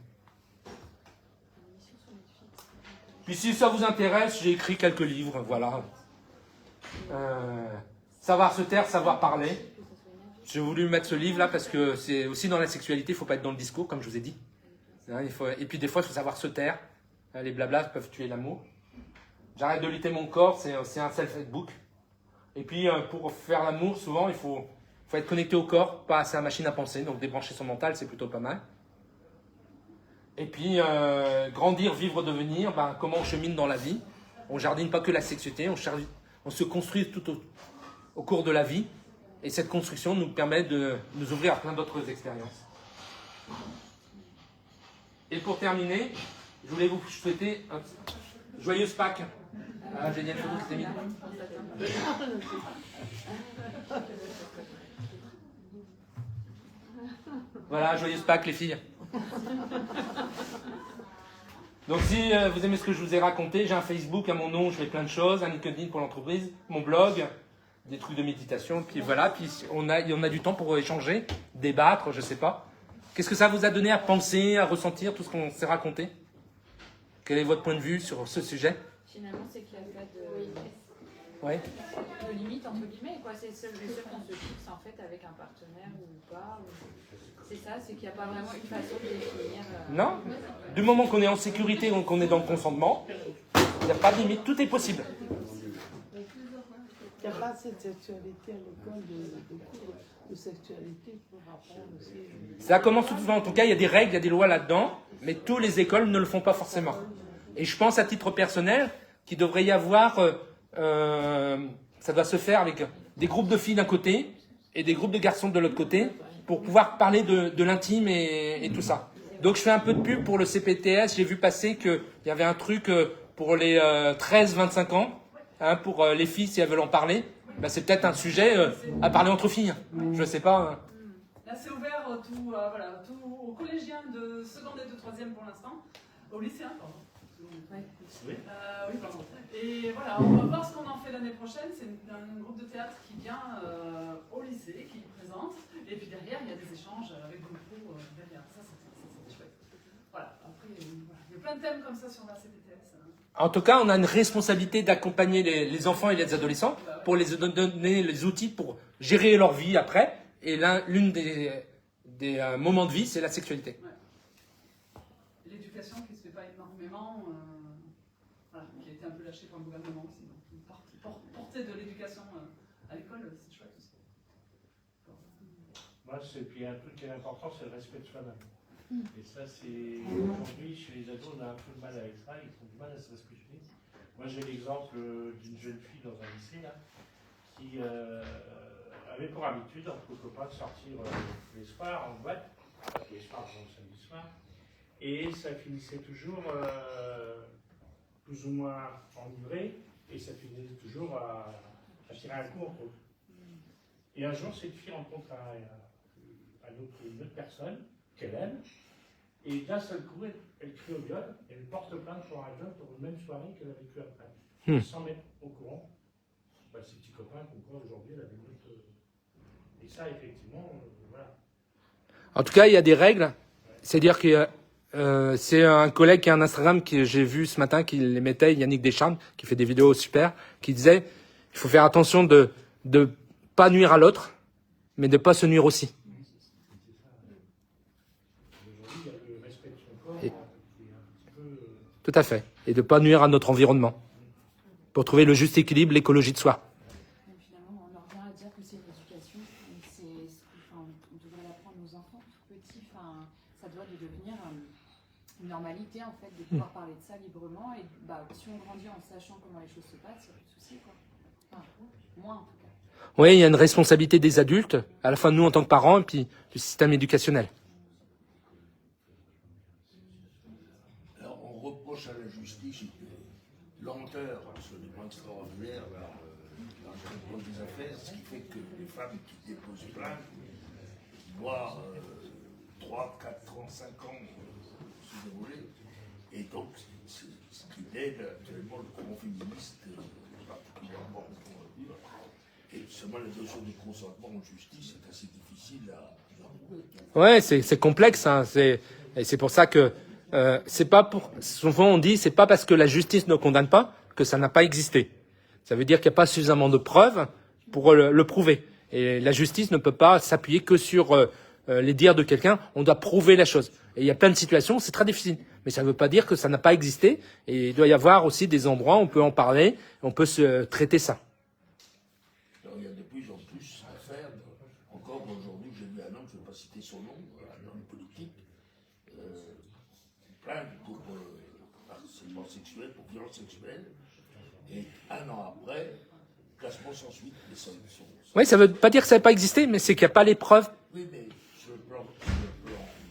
Puis si ça vous intéresse, j'ai écrit quelques livres, voilà. Savoir se taire, savoir parler. J'ai voulu mettre ce livre-là parce que c'est aussi dans la sexualité, il ne faut pas être dans le discours, comme je vous ai dit. Et puis des fois, il faut savoir se taire. Les blablas peuvent tuer l'amour. J'arrête de lutter mon corps, c'est un self-help book. Et puis pour faire l'amour, souvent, il faut être connecté au corps, pas à sa machine à penser. Donc débrancher son mental, c'est plutôt pas mal. Et puis grandir, vivre, devenir, comment on chemine dans la vie. On jardine pas que la sexualité, on se construit tout au cours de la vie. Et cette construction nous permet de nous ouvrir à plein d'autres expériences. Et pour terminer, je voulais vous souhaiter un joyeuse Pâques. Ah, génial, photo qui s'est mise. Voilà, joyeuse Pâques les filles. Donc si vous aimez ce que je vous ai raconté, j'ai un Facebook à mon nom, je fais plein de choses, un LinkedIn pour l'entreprise, mon blog, des trucs de méditation, puis voilà, puis on a du temps pour échanger, débattre, je sais pas. Qu'est-ce que ça vous a donné à penser, à ressentir, tout ce qu'on s'est raconté? Quel est votre point de vue sur ce sujet? Finalement, c'est qu'il n'y a pas Ouais. de limite, entre guillemets, quoi. C'est seul qu'on se fixe, en fait, avec un partenaire ou pas. C'est ça, c'est qu'il n'y a pas vraiment une façon de définir. Non. Du moment qu'on est en sécurité, qu'on est dans le consentement, il n'y a pas de limite, tout est possible. Il n'y a pas cette sexualité à l'école de cours de sexualité pour apprendre aussi. Ça commence tout souvent. En tout cas, il y a des règles, il y a des lois là-dedans, mais toutes les écoles ne le font pas forcément. Et je pense à titre personnel qu'il devrait y avoir, ça doit se faire avec des groupes de filles d'un côté et des groupes de garçons de l'autre côté pour pouvoir parler de l'intime et tout ça. Donc je fais un peu de pub pour le CPTS. J'ai vu passer qu'il y avait un truc pour les 13-25 ans, hein, pour les filles si elles veulent en parler. Ben, c'est peut-être un sujet à parler entre filles. Je sais pas. Hein. Là, c'est ouvert tout aux collégiens de seconde et de troisième pour l'instant, aux lycéens, pardon. Oui, pardon. Et voilà, on va voir ce qu'on en fait l'année prochaine. C'est un groupe de théâtre qui vient au lycée, qui présente. Et puis derrière, il y a des échanges avec beaucoup derrière. Ça, c'est chouette. Voilà, après, il y a plein de thèmes comme ça sur la CPTS. En tout cas, on a une responsabilité d'accompagner les enfants et les adolescents pour les donner les outils pour gérer leur vie après. Et l'une des moments de vie, c'est la sexualité. Ouais. L'éducation qui ne se fait pas énormément, qui a été un peu lâchée par le gouvernement aussi. Donc, porter de l'éducation à l'école, c'est chouette aussi. Moi, puis un truc qui est important, c'est le respect de soi-même. Et ça, c'est aujourd'hui, chez les ados, on a un peu de mal avec ça, ils ont du mal à se respecter. Moi, j'ai l'exemple d'une jeune fille dans un lycée là, qui avait pour habitude, entre copains, de sortir les soirs en boîte, les soirs, le samedi soir, et ça finissait toujours plus ou moins enivré, et ça finissait toujours à tirer un coup entre eux. Et un jour, cette fille rencontre une autre personne qu'elle aime, et d'un seul coup, elle crie au viol, et elle porte plainte pour un viol pour une même soirée qu'elle a vécue après. Sans mettre au courant ses petits copains qu'on croit aujourd'hui, elle a vécu. Et ça, effectivement, voilà. En tout cas, il y a des règles. C'est-à-dire que c'est un collègue qui a un Instagram que j'ai vu ce matin, qui les mettait, Yannick Deschamps, qui fait des vidéos super, qui disait il faut faire attention de pas nuire à l'autre, mais de pas se nuire aussi. Tout à fait. Et de ne pas nuire à notre environnement. Pour trouver le juste équilibre, l'écologie de soi. Et finalement, on en revient à dire que c'est l'éducation. On devrait l'apprendre aux enfants tout petits. Ça doit devenir une normalité, en fait, de pouvoir parler de ça librement. Et si on grandit en sachant comment les choses se passent, il n'y a plus de souci, quoi. Enfin, moins, en tout cas. Oui, il y a une responsabilité des adultes, à la fois nous en tant que parents, et puis du système éducationnel. On reproche à la justice une lenteur absolument extraordinaire dans le des affaires, ce qui fait que les femmes qui déposent plainte voient 3, 4 ans, 5 ans se dérouler. Et donc, ce qui aide actuellement le courant féministe, particulièrement pour dire, et seulement la notion du consentement en justice est assez difficile à trouver. Ouais, c'est complexe, hein, et c'est pour ça que c'est pas pour. Souvent on dit c'est pas parce que la justice ne condamne pas que ça n'a pas existé. Ça veut dire qu'il n'y a pas suffisamment de preuves pour le prouver. Et la justice ne peut pas s'appuyer que sur les dires de quelqu'un. On doit prouver la chose. Et il y a plein de situations, c'est très difficile. Mais ça ne veut pas dire que ça n'a pas existé. Et il doit y avoir aussi des endroits où on peut en parler, on peut se traiter ça. Alors, il y a de plus en plus à faire. Encore aujourd'hui, j'ai vu un homme, je ne vais pas citer son nom, un homme politique, plainte pour harcèlement sexuel, pour violence sexuelle, et un an après, classement sans suite des sanctions. Oui, ça ne veut pas dire que ça n'a pas existé, mais c'est qu'il n'y a pas les preuves. Oui, mais sur le plan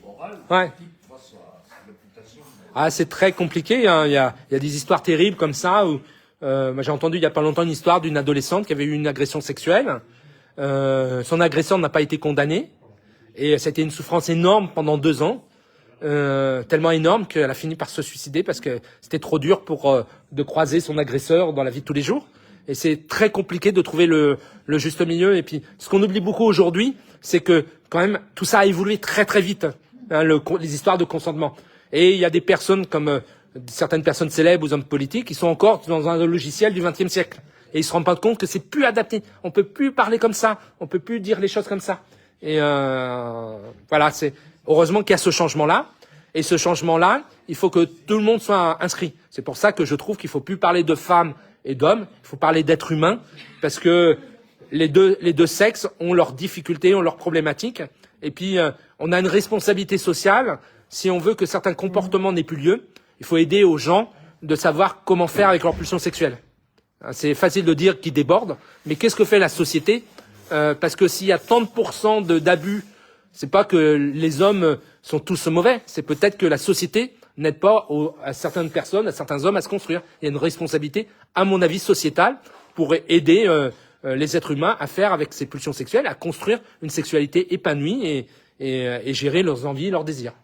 moral, Ouais. le type face à sa réputation. Ah, c'est très compliqué. Hein. Il y a des histoires terribles comme ça. Où, moi, j'ai entendu il n'y a pas longtemps une histoire d'une adolescente qui avait eu une agression sexuelle. Son agresseur n'a pas été condamné. Et c'était une souffrance énorme pendant 2 ans. Tellement énorme qu'elle a fini par se suicider parce que c'était trop dur de croiser son agresseur dans la vie de tous les jours. Et c'est très compliqué de trouver le juste milieu. Et puis, ce qu'on oublie beaucoup aujourd'hui, c'est que quand même tout ça a évolué très très vite, hein, les histoires de consentement. Et il y a des personnes comme certaines personnes célèbres ou hommes politiques qui sont encore dans un logiciel du XXe siècle. Et ils se rendent pas compte que c'est plus adapté. On peut plus parler comme ça. On peut plus dire les choses comme ça. Et voilà, c'est heureusement qu'il y a ce changement-là. Et ce changement-là, il faut que tout le monde soit inscrit. C'est pour ça que je trouve qu'il faut plus parler de femmes et d'hommes. Il faut parler d'êtres humains parce que les deux sexes ont leurs difficultés, ont leurs problématiques. Et puis, on a une responsabilité sociale. Si on veut que certains comportements n'aient plus lieu, il faut aider aux gens de savoir comment faire avec leur pulsion sexuelle. C'est facile de dire qu'ils débordent, mais qu'est-ce que fait la société parce que s'il y a tant de pourcents d'abus, c'est pas que les hommes sont tous mauvais, c'est peut-être que la société n'aide pas à certaines personnes, à certains hommes à se construire. Il y a une responsabilité, à mon avis, sociétale pour aider les êtres humains à faire avec ces pulsions sexuelles, à construire une sexualité épanouie et gérer leurs envies, leurs désirs.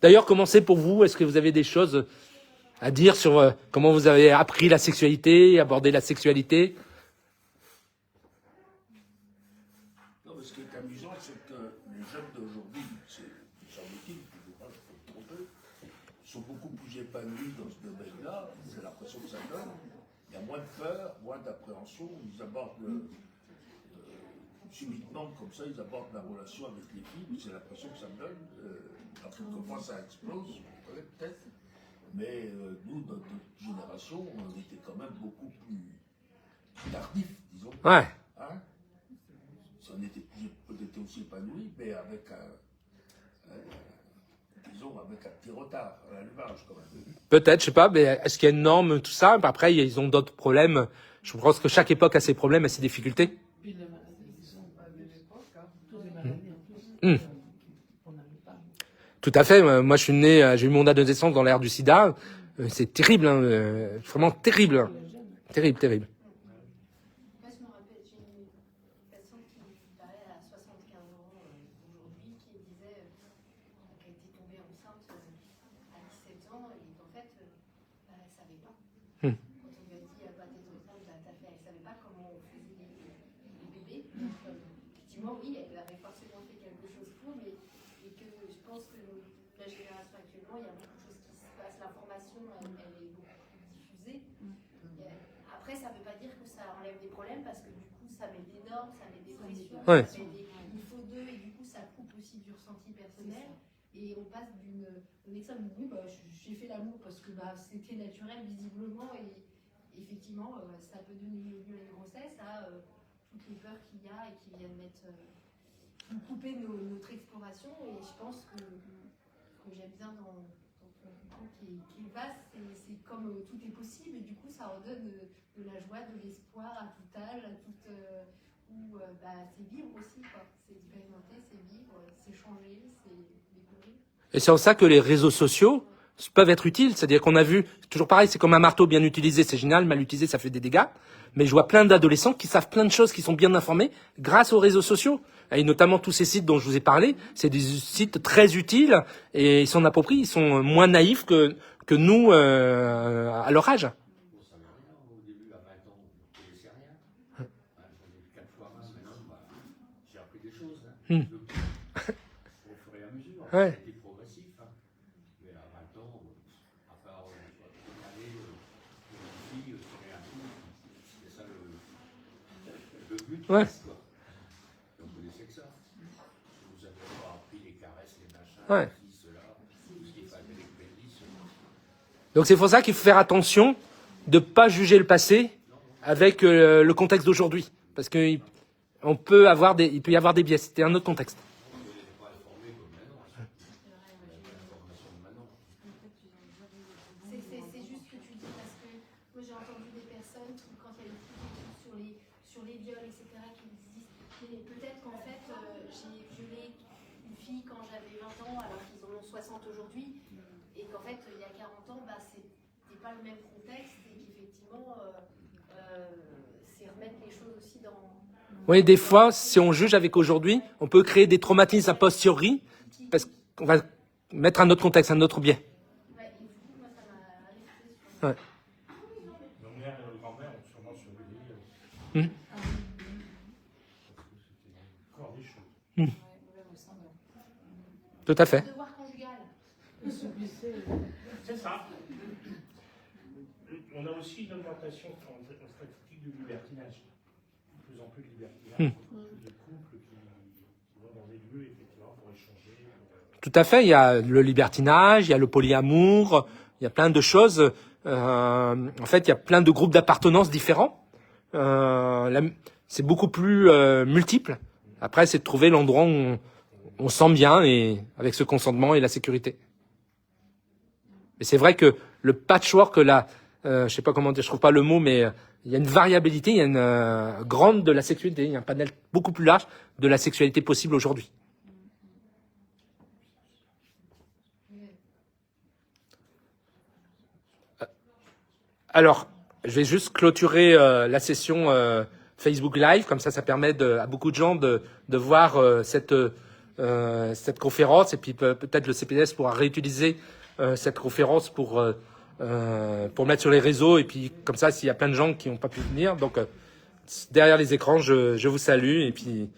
D'ailleurs, comment c'est pour vous? Est-ce que vous avez des choses à dire sur comment vous avez appris la sexualité, abordé la sexualité? Non, mais ce qui est amusant, c'est que les jeunes d'aujourd'hui, semble-t-il, je ne sais pas, je peux me tromper, sont beaucoup plus épanouis dans ce domaine-là. J'ai l'impression que ça donne. Il y a moins de peur, moins d'appréhension. Ils abordent subitement, comme ça, ils abordent la relation avec les filles. C'est l'impression que ça me donne. Alors, quelquefois, ça explose, peut-être. Mais nous, notre génération, on était quand même beaucoup plus tardifs, disons. Ouais. Hein, on était peut-être aussi épanouis, mais avec disons, avec un petit retard à l'allumage, quand même. Peut-être, je sais pas, mais est-ce qu'il y a une norme, tout ça? Après, ils ont d'autres problèmes. Je pense que chaque époque a ses problèmes, a ses difficultés. Puis les maladies qui sont pas de l'époque, hein, toutes les maladies en plus, on n'avait pas. Tout à fait. Moi, je suis né, j'ai eu mon adolescence dans l'ère du sida. C'est terrible, hein, vraiment terrible. Hein. Terrible, terrible. Moi, je me rappelle, j'ai une patiente qui parlait à 75 ans aujourd'hui, qui disait qu'elle était tombée enceinte à 17 ans et qu'en fait, elle ne savait pas. Quand on lui a dit, bah, t'es enceinte, elle ne savait pas comment on faisait les bébés. Donc, effectivement, oui, elle avait forcément fait quelque chose pour, mais et que je pense que la génération actuellement, il y a beaucoup de choses qui se passent. L'information, elle est beaucoup plus diffusée. Après, ça ne veut pas dire que ça enlève des problèmes parce que du coup, ça met des normes, ça met des pressions, Ouais. ça met il faut d'eux et du coup, ça coupe aussi du ressenti personnel. Et on passe d'une médecin me dit bah, j'ai fait l'amour parce que bah, c'était naturel visiblement et effectivement, ça peut donner lieu à une grossesse, à toutes les peurs qu'il y a et qui viennent mettre couper notre exploration. Et je pense que j'aime bien dans ton propos qui est vaste, c'est comme tout est possible et du coup ça redonne de la joie, de l'espoir à tout âge, à toute où c'est vivre aussi quoi. C'est expérimenter, c'est vivre, c'est changer, c'est découvrir. Et c'est en ça que les réseaux sociaux peuvent être utiles. C'est-à-dire qu'on a vu, toujours pareil, c'est comme un marteau bien utilisé, c'est génial, mal utilisé, ça fait des dégâts. Mais je vois plein d'adolescents qui savent plein de choses, qui sont bien informés grâce aux réseaux sociaux. Et notamment tous ces sites dont je vous ai parlé, c'est des sites très utiles et ils s'en approprient, ils sont moins naïfs que nous à leur âge. Au début, à 20 ans, je ne connaissais rien. J'en ai 4 fois 20 maintenant, j'ai appris des choses. Au fur et à mesure, Ouais. c'était progressif. Mais à 20 ans, à part aller pour une fille, tirer un coup, c'était ça le but. Ouais. Quoi. On connaissait que ça. Vous avez pas appris les caresses, les machins, Ouais. ceci, cela, tout ce qui est pas avec Bélis. Donc c'est pour ça qu'il faut faire attention de pas juger le passé avec le contexte d'aujourd'hui. Parce que il peut y avoir des biais. C'était un autre contexte. C'est juste ce que tu dis parce que moi j'ai entendu des personnes qui, quand il y a des études sur les viols, etc., qui disent mais peut-être qu'en fait j'ai violé une fille quand j'avais 20 ans alors qu'ils en ont 60 aujourd'hui et qu'en fait il y a 40 ans c'était pas le même contexte et qu'effectivement c'est remettre les choses aussi dans... Oui, des fois, si on juge avec aujourd'hui, on peut créer des traumatismes a posteriori parce qu'on va mettre un autre contexte, un autre biais. Ouais, et du coup moi ça m'a réfléchi sur... Ouais. Nos mères et nos grands-mères ont sûrement survécu. Mmh. Parce que c'était encore des choses. Mmh. Ouais, au sein de- Tout à fait. Devoir conjugal. C'est ça. On a aussi une augmentation statistique du libertinage. De plus en plus de libertinage, de couples qui vont dans des lieux effectivement pour échanger. Tout à fait. Il y a le libertinage, il y a le polyamour, il y a plein de choses. En fait, il y a plein de groupes d'appartenance différents. C'est beaucoup plus multiple. Après, c'est de trouver l'endroit où on sent bien et avec ce consentement et la sécurité. Mais c'est vrai que le patchwork, je sais pas comment dire, je trouve pas le mot, mais il y a une variabilité, il y a une grande de la sexualité, il y a un panel beaucoup plus large de la sexualité possible aujourd'hui. Alors, je vais juste clôturer la session Facebook Live, comme ça permet à beaucoup de gens de voir cette conférence, et puis peut-être le CPDS pourra réutiliser cette conférence pour mettre sur les réseaux, et puis comme ça, s'il y a plein de gens qui n'ont pas pu venir, donc derrière les écrans, je vous salue, et puis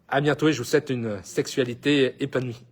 à bientôt, et je vous souhaite une sexualité épanouie.